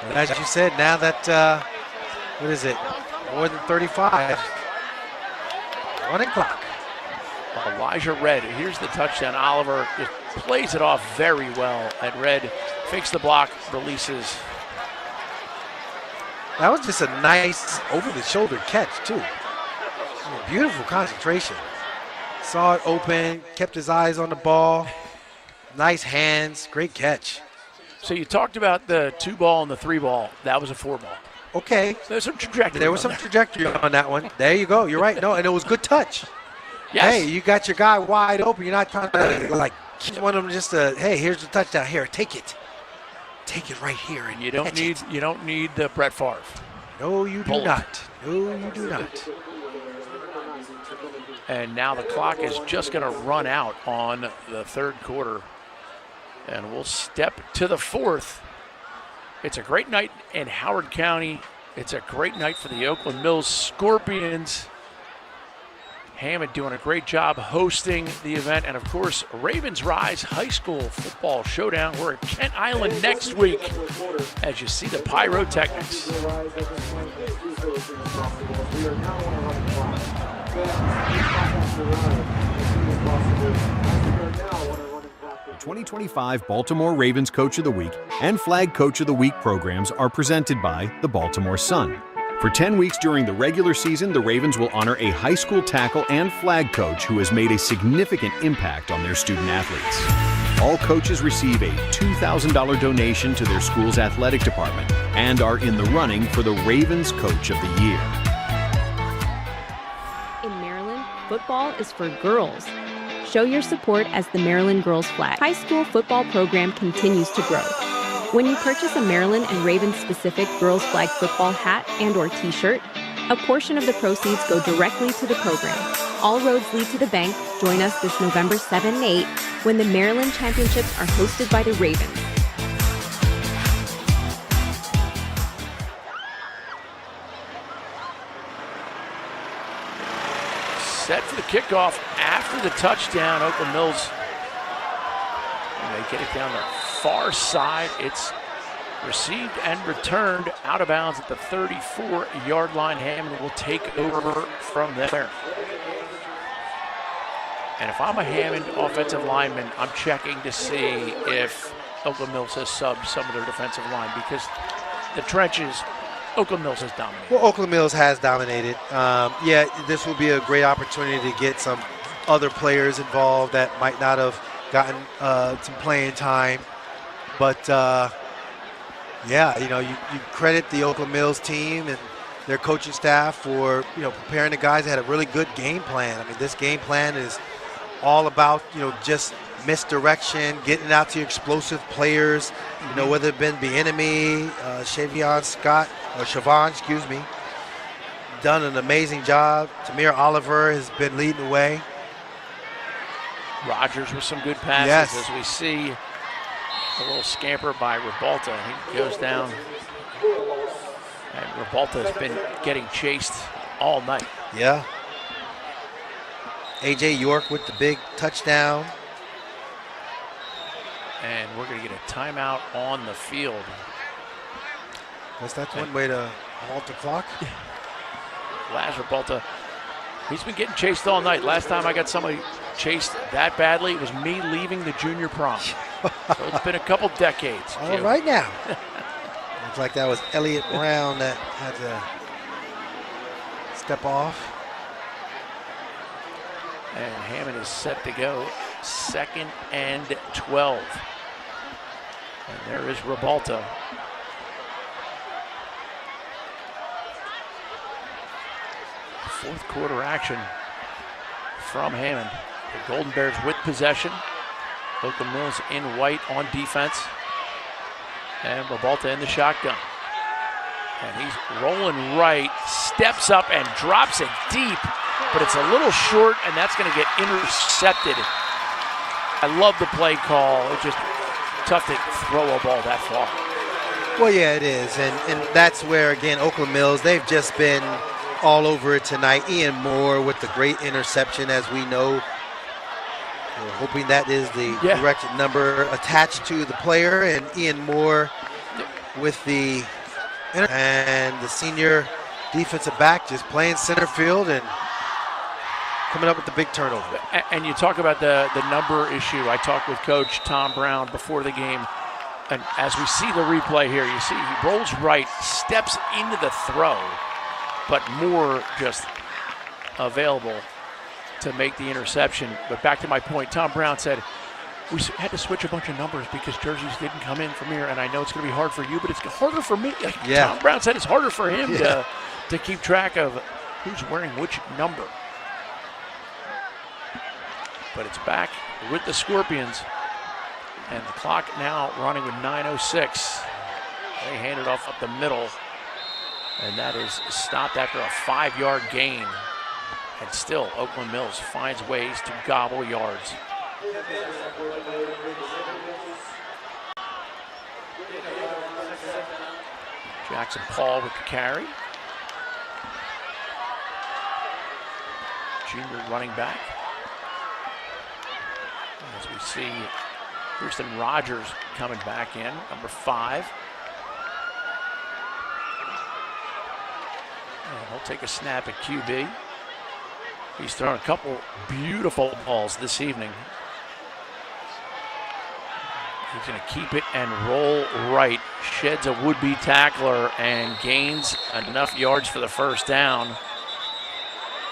And as you said, now that, what is it, more than 35, running clock. Elijah Redd, here's the touchdown. Oliver just plays it off very well. And Redd fakes the block, releases. That was just a nice over-the-shoulder catch, too. Beautiful concentration. Saw it open, kept his eyes on the ball. Nice hands, great catch. So you talked about the 2-ball and the 3-ball. That was a 4-ball. Okay. There's some trajectory. There was some trajectory on that one. There you go. You're right. No, and it was good touch. Yes. Hey, you got your guy wide open. You're not trying to like want him just to. Hey, here's the touchdown. Here, take it. Take it right here. And you don't need the Brett Favre. No, you do not. No, you do not. And now the clock is just going to run out on the 3rd quarter. And we'll step to the 4th. It's a great night in Howard County. It's a great night for the Oakland Mills Scorpions. Hammond doing a great job hosting the event. And of course, Ravens Rise High School Football Showdown. We're at Kent Island next week as you see the pyrotechnics. The 2025 Baltimore Ravens Coach of the Week and Flag Coach of the Week programs are presented by the Baltimore Sun. For 10 weeks during the regular season, the Ravens will honor a high school tackle and flag coach who has made a significant impact on their student athletes. All coaches receive a $2,000 donation to their school's athletic department and are in the running for the Ravens Coach of the Year. In Maryland, football is for girls. Show your support as the Maryland Girls Flag high school football program continues to grow. When you purchase a Maryland and Ravens specific Girls Flag football hat and or t-shirt, a portion of the proceeds go directly to the program. All roads lead to the bank. Join us this November 7 and 8 when the Maryland Championships are hosted by the Ravens. Set for the kickoff after the touchdown. Oakland Mills, and they get it down the far side. It's received and returned out of bounds at the 34-yard line. Hammond will take over from there. And if I'm a Hammond offensive lineman, I'm checking to see if Oakland Mills has subbed some of their defensive line, because the trenches, Oakland Mills has dominated. Well, Oakland Mills has dominated. Yeah, this will be a great opportunity to get some other players involved that might not have gotten some playing time. But, yeah, you credit the Oakland Mills team and their coaching staff for, preparing the guys that had a really good game plan. I mean, this game plan is all about, just misdirection, getting out to explosive players, whether it been Bieniemy, Siobhan, done an amazing job. Tamir Oliver has been leading the way. Rogers with some good passes, yes, as we see a little scamper by Ribalta. He goes down, and Ribalta has been getting chased all night. Yeah. A.J. York with the big touchdown. And we're going to get a timeout on the field. Guess that's one way to halt the clock. Laz Ribalta, he's been getting chased all night. Last time I got somebody chased that badly, it was me leaving the junior prom. So it's been a couple decades. All right now. Looks like that was Elliott Brown that had to step off. And Hammond is set to go. 2nd and 12. And there is Ribalta. Fourth quarter action from Hammond. The Golden Bears with possession. Oakland Mills in white on defense. And Ribalta in the shotgun. And he's rolling right, steps up and drops it deep, but it's a little short, and that's going to get intercepted. I love the play call. It's just tough to throw a ball that far. Well, yeah, it is. And that's where, again, Oakland Mills, they've just been all over it tonight. Ian Moore with the great interception, as we know. We're hoping that is the correct number attached to the player. And Ian Moore with the and the senior defensive back just playing center field and coming up with the big turnover. And you talk about the number issue. I talked with Coach Tom Brown before the game, and as we see the replay here, you see he rolls right, steps into the throw, but Moore just available to make the interception. But back to my point, Tom Brown said, we had to switch a bunch of numbers because jerseys didn't come in from here, and I know it's going to be hard for you, but it's harder for me. Tom Brown said it's harder for him to keep track of who's wearing which number. But it's back with the Scorpions, and the clock now running with 9:06. They hand it off up the middle, and that is stopped after a 5-yard gain. And still, Oakland Mills finds ways to gobble yards. Jackson Paul with the carry. Junior running back. As we see Houston Rogers coming back in, number 5. And he'll take a snap at QB. He's thrown a couple beautiful balls this evening. He's going to keep it and roll right. Sheds a would-be tackler and gains enough yards for the first down.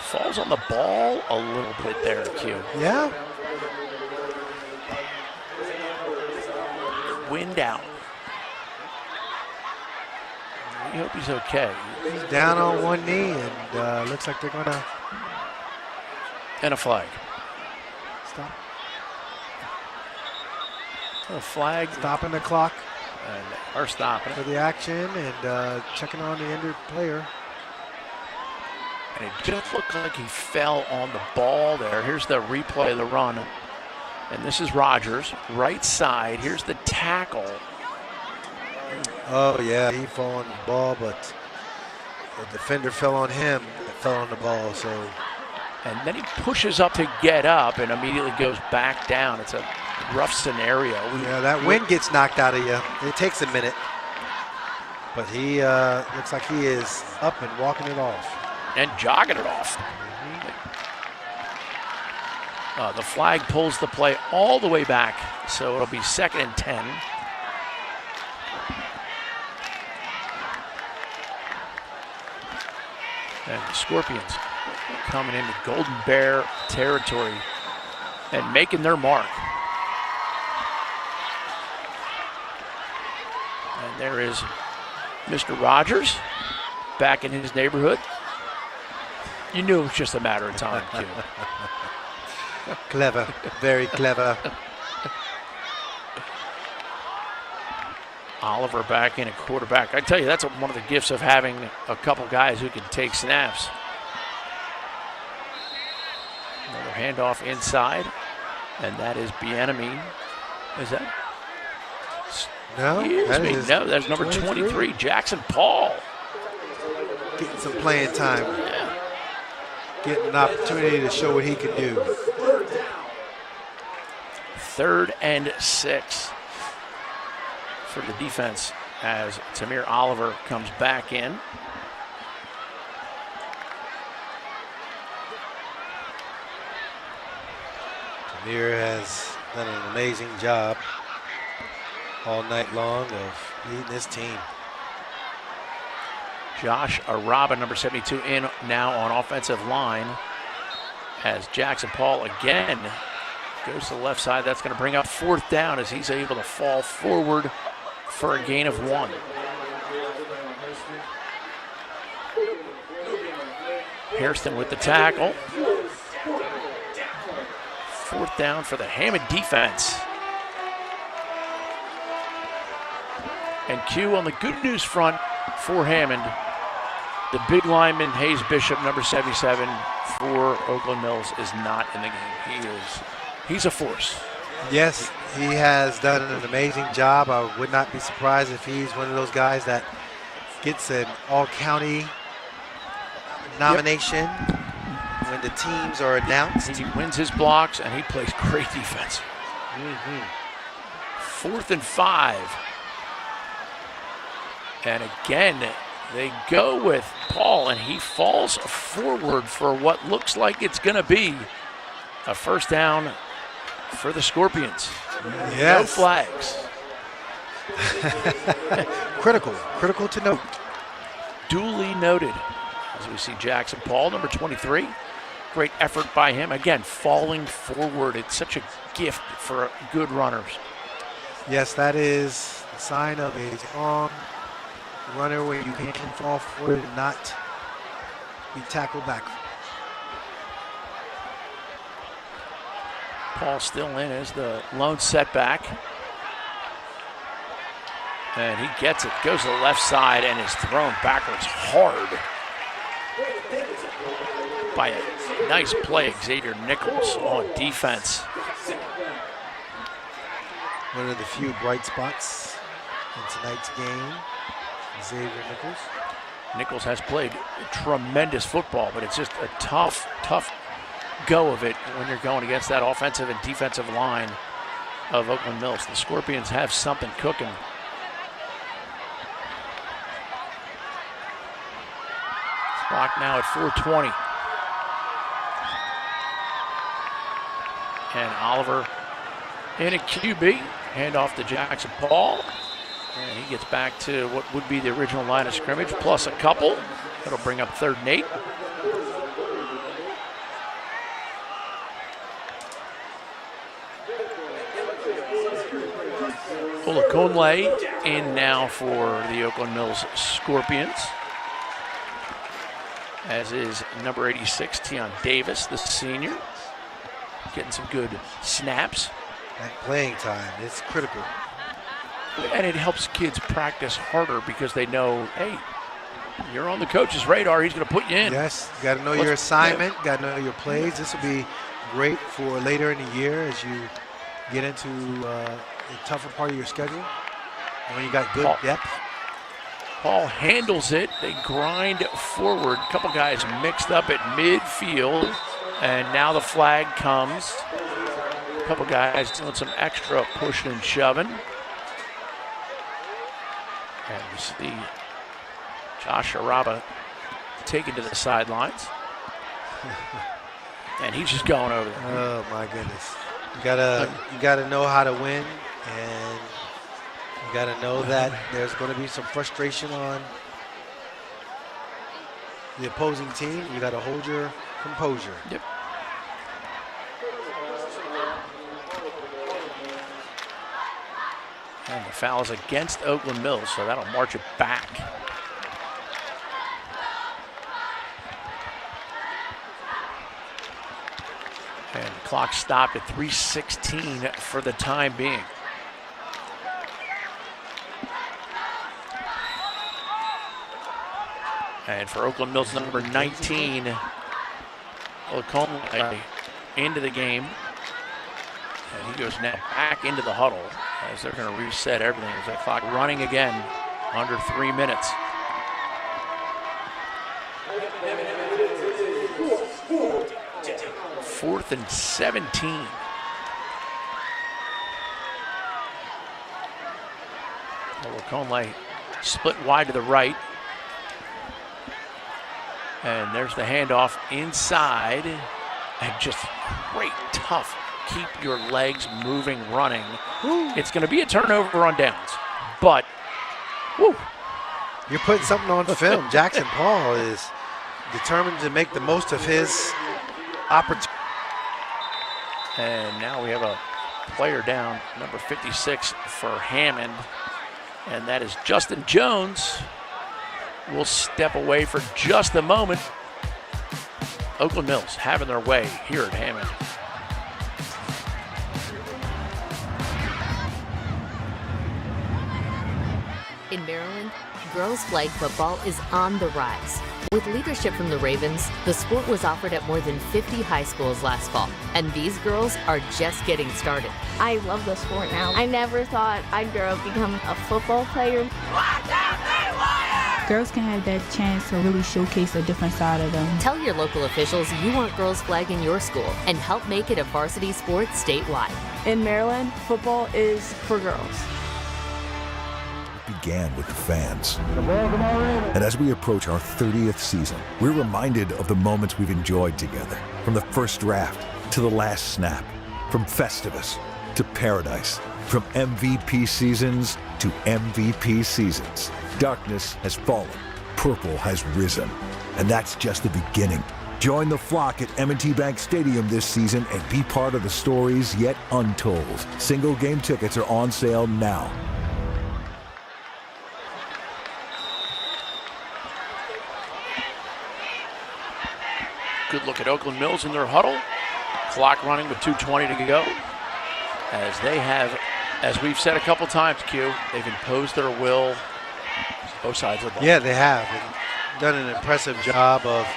Falls on the ball a little bit there, Q. Yeah. wind out. We hope he's okay. He's down on one knee, and looks like they're going to. And a flag. Stop. A flag. Stopping the clock. And are stopping for the action and checking on the injured player. And it just looked like he fell on the ball there. Here's the replay of the run. And this is Rogers, right side. Here's the tackle. Oh, yeah, he fell on the ball, but the defender fell on him. It fell on the ball, so. And then he pushes up to get up and immediately goes back down. It's a rough scenario. Yeah, that wind gets knocked out of you. It takes a minute. But he looks like he is up and walking it off. And jogging it off. The flag pulls the play all the way back, so it'll be 2nd and 10. And the Scorpions coming into Golden Bear territory and making their mark. And there is Mr. Rogers back in his neighborhood. You knew it was just a matter of time, Q. Clever, very clever. Oliver back in at quarterback. I tell you, that's one of the gifts of having a couple guys who can take snaps. Another handoff inside, and that is Bieniemy. Is that? No, no, that's number 23, Jackson Paul. Getting some playing time. Yeah. Getting an opportunity to show what he can do. 3rd and 6 for the defense as Tamir Oliver comes back in. Tamir has done an amazing job all night long of leading this team. Josh Araba, number 72, in now on offensive line as Jackson Paul again goes to the left side. That's going to bring up 4th down as he's able to fall forward for a gain of 1. Hairston with the tackle. 4th down for the Hammond defense. And Q on the good news front for Hammond. The big lineman, Hayes Bishop, number 77 for Oakland Mills, is not in the game. He's a force. Yes, he has done an amazing job. I would not be surprised if he's one of those guys that gets an all-county nomination when the teams are announced. He wins his blocks, and he plays great defense. 4th and 5. And again, they go with Paul, and he falls forward for what looks like it's going to be a 1st down for the Scorpions. Yes. No flags. Critical to note. Duly noted. As we see Jackson Paul, number 23. Great effort by him. Again, falling forward. It's such a gift for good runners. Yes, that is a sign of a strong runner where you can fall forward and not be tackled back. Paul still in as the lone setback. And he gets it, goes to the left side, and is thrown backwards hard by a nice play, Xavier Nichols on defense. One of the few bright spots in tonight's game, Xavier Nichols. Nichols has played tremendous football, but it's just a tough go of it when you're going against that offensive and defensive line of Oakland Mills. The Scorpions have something cooking. Clock now at 4:20. And Oliver in a QB. Handoff to Jackson Paul. And he gets back to what would be the original line of scrimmage, plus a couple. That'll bring up 3rd and 8. Olaconle in now for the Oakland Mills Scorpions, as is number 86, Tion Davis, the senior, getting some good snaps. That playing time is critical. And it helps kids practice harder because they know, hey, you're on the coach's radar. He's going to put you in. Yes, you got to know your assignment, got to know your plays. This will be great for later in the year as you get into the tougher part of your schedule. And when you got good depth. Paul handles it. They grind forward. A couple guys mixed up at midfield. And now the flag comes. A couple guys doing some extra pushing and shoving. And we see Josh Araba taken to the sidelines. And he's just going over there. Oh my goodness. You gotta know how to win, and you gotta know that there's gonna be some frustration on the opposing team. You gotta hold your composure. Yep. And the foul is against Oakland Mills, so that'll march it back. And the clock stopped at 3:16 for the time being. And for Oakland Mills, number 19, Olaconle into the game. And he goes now back into the huddle as they're going to reset everything. As that clock running again, under 3 minutes. Fourth and 17. Olaconle split wide to the right. And there's the handoff inside. And just great, tough, keep your legs moving, running. It's going to be a turnover on downs, but woo. You're putting something on film. Jackson Paul is determined to make the most of his opportunity. And now we have a player down, number 56 for Hammond, and that is Justin Jones. Will step away for just a moment. Oakland Mills having their way here at Hammond. In Maryland, girls flag football is on the rise. With leadership from the Ravens, the sport was offered at more than 50 high schools last fall, and these girls are just getting started. I love the sport now. I never thought I'd grow up become a football player. Girls can have that chance to really showcase a different side of them. Tell your local officials you want girls flag in your school and help make it a varsity sport statewide. In Maryland, football is for girls. Began with the fans. And as we approach our 30th season, we're reminded of the moments we've enjoyed together. From the first draft to the last snap, from Festivus to Paradise, from MVP seasons to MVP seasons. Darkness has fallen, purple has risen, and that's just the beginning. Join the flock at M&T Bank Stadium this season and be part of the stories yet untold. Single game tickets are on sale now. Good look at Oakland Mills in their huddle. Clock running with 2:20 to go. As they have, as we've said a couple times, Q, they've imposed their will both sides of the ball. Yeah, they have. And done an impressive job of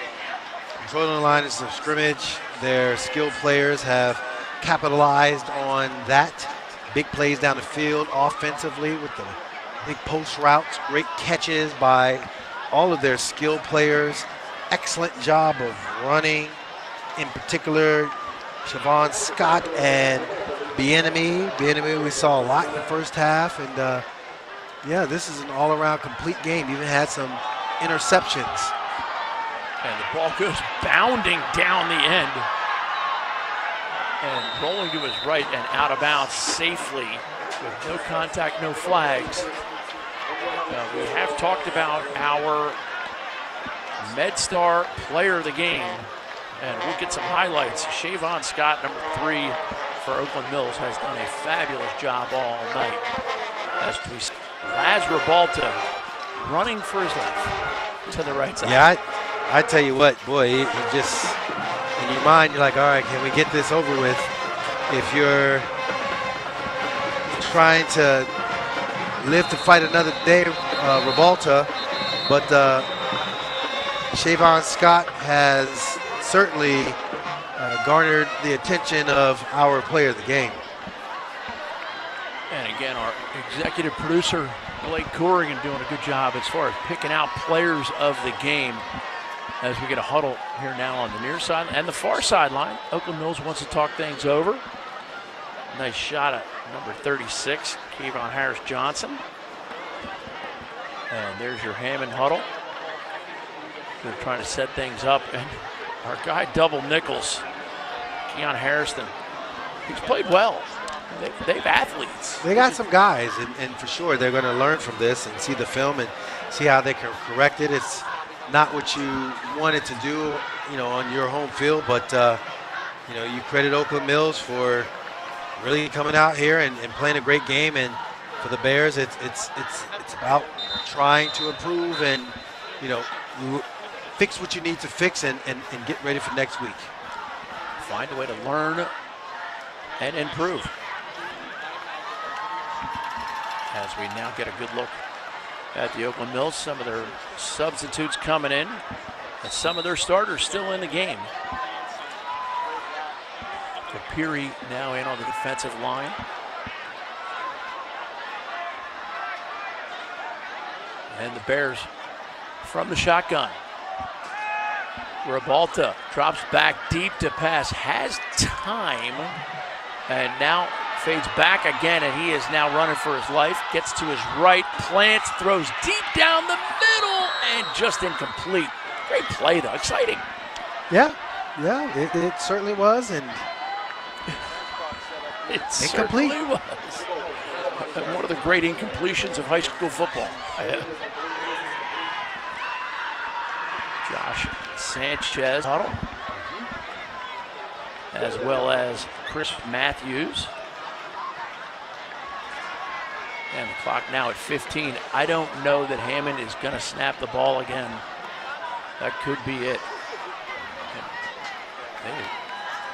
controlling the lines of scrimmage. Their skilled players have capitalized on that. Big plays down the field offensively with the big post routes, great catches by all of their skilled players. Excellent job of running, in particular, Siobhan Scott and Bienemy. Bienemy we saw a lot in the first half, and yeah, this is an all-around complete game. Even had some interceptions. And the ball goes bounding down the end and rolling to his right and out of bounds safely with no contact, no flags. We have talked about our MedStar player of the game, and we'll get some highlights. Siobhan Scott, number 3 for Oakland Mills, has done a fabulous job all night. As we see Laz Ribalta running for his life to the right side. Yeah, I tell you what, boy, you just, in your mind, you're like, all right, can we get this over with? If you're trying to live to fight another day, Ribalta, but Shavon Scott has certainly garnered the attention of our player of the game. And again, our executive producer, Blake Corrigan, doing a good job as far as picking out players of the game as we get a huddle here now on the near side and the far sideline. Oakland Mills wants to talk things over. Nice shot at number 36, Kevon Harris-Johnson. And there's your Hammond huddle. They're trying to set things up. And our guy, double Nichols, Keon Harrison, he's played well. They've athletes. They got some guys, and for sure they're going to learn from this and see the film and see how they can correct it. It's not what you wanted to do, on your home field, but you credit Oakland Mills for really coming out here and playing a great game. And for the Bears, it's about trying to improve and fix what you need to fix and get ready for next week. Find a way to learn and improve. As we now get a good look at the Oakland Mills, some of their substitutes coming in, and some of their starters still in the game. Capiri now in on the defensive line. And the Bears from the shotgun. Ribalta drops back deep to pass, has time, and now fades back again, and he is now running for his life. Gets to his right, plants, throws deep down the middle, and just incomplete. Great play, though. Exciting. Yeah, it certainly was, and it incomplete. Certainly was. One of the great incompletions of high school football. Josh Sanchez huddle, as well as Chris Matthews. And the clock now at 15. I don't know that Hammond is going to snap the ball again. That could be it.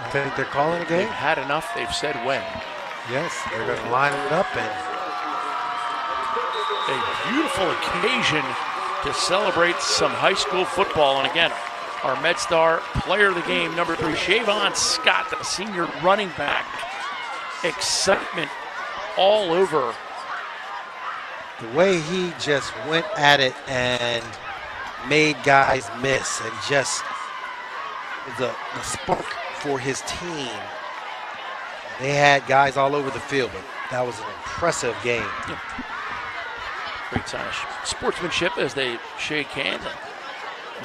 I think they're calling a game. They've had enough. They've said when. Yes, they're going to line it up. And a beautiful occasion to celebrate some high school football. And again, our MedStar player of the game, number 3, Shavon Scott, the senior running back. Excitement all over. The way he just went at it and made guys miss and just the spark for his team. They had guys all over the field, but that was an impressive game. Yeah. Great sign of sportsmanship as they shake hands.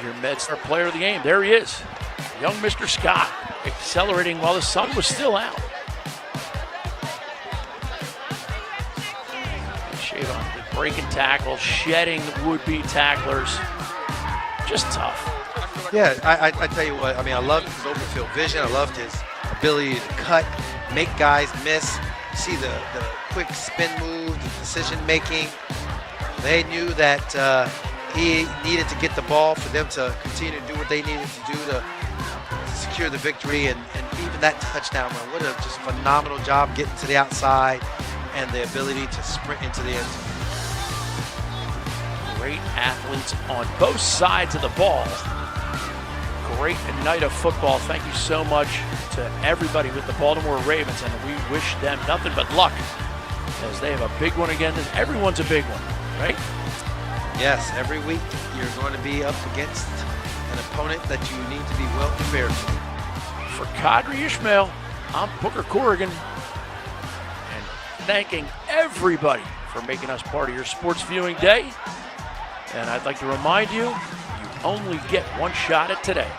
Your MedStar player of the game, there he is. Young Mr. Scott, accelerating while the sun was still out. Shavon breaking tackles, shedding would-be tacklers. Just tough. Yeah, I tell you what, I loved his open field vision. I loved his ability to cut, make guys miss, see the quick spin move, the decision making. They knew that he needed to get the ball for them to continue to do what they needed to do to secure the victory, and even that touchdown run. What a just phenomenal job getting to the outside and the ability to sprint into the end zone. Great athletes on both sides of the ball. Great night of football. Thank you so much to everybody with the Baltimore Ravens, and we wish them nothing but luck as they have a big one again. Everyone's a big one, right? Yes, every week you're going to be up against an opponent that you need to be well prepared for. For Kadri Ishmael, I'm Booker Corrigan, and thanking everybody for making us part of your sports viewing day. And I'd like to remind you, you only get one shot at today.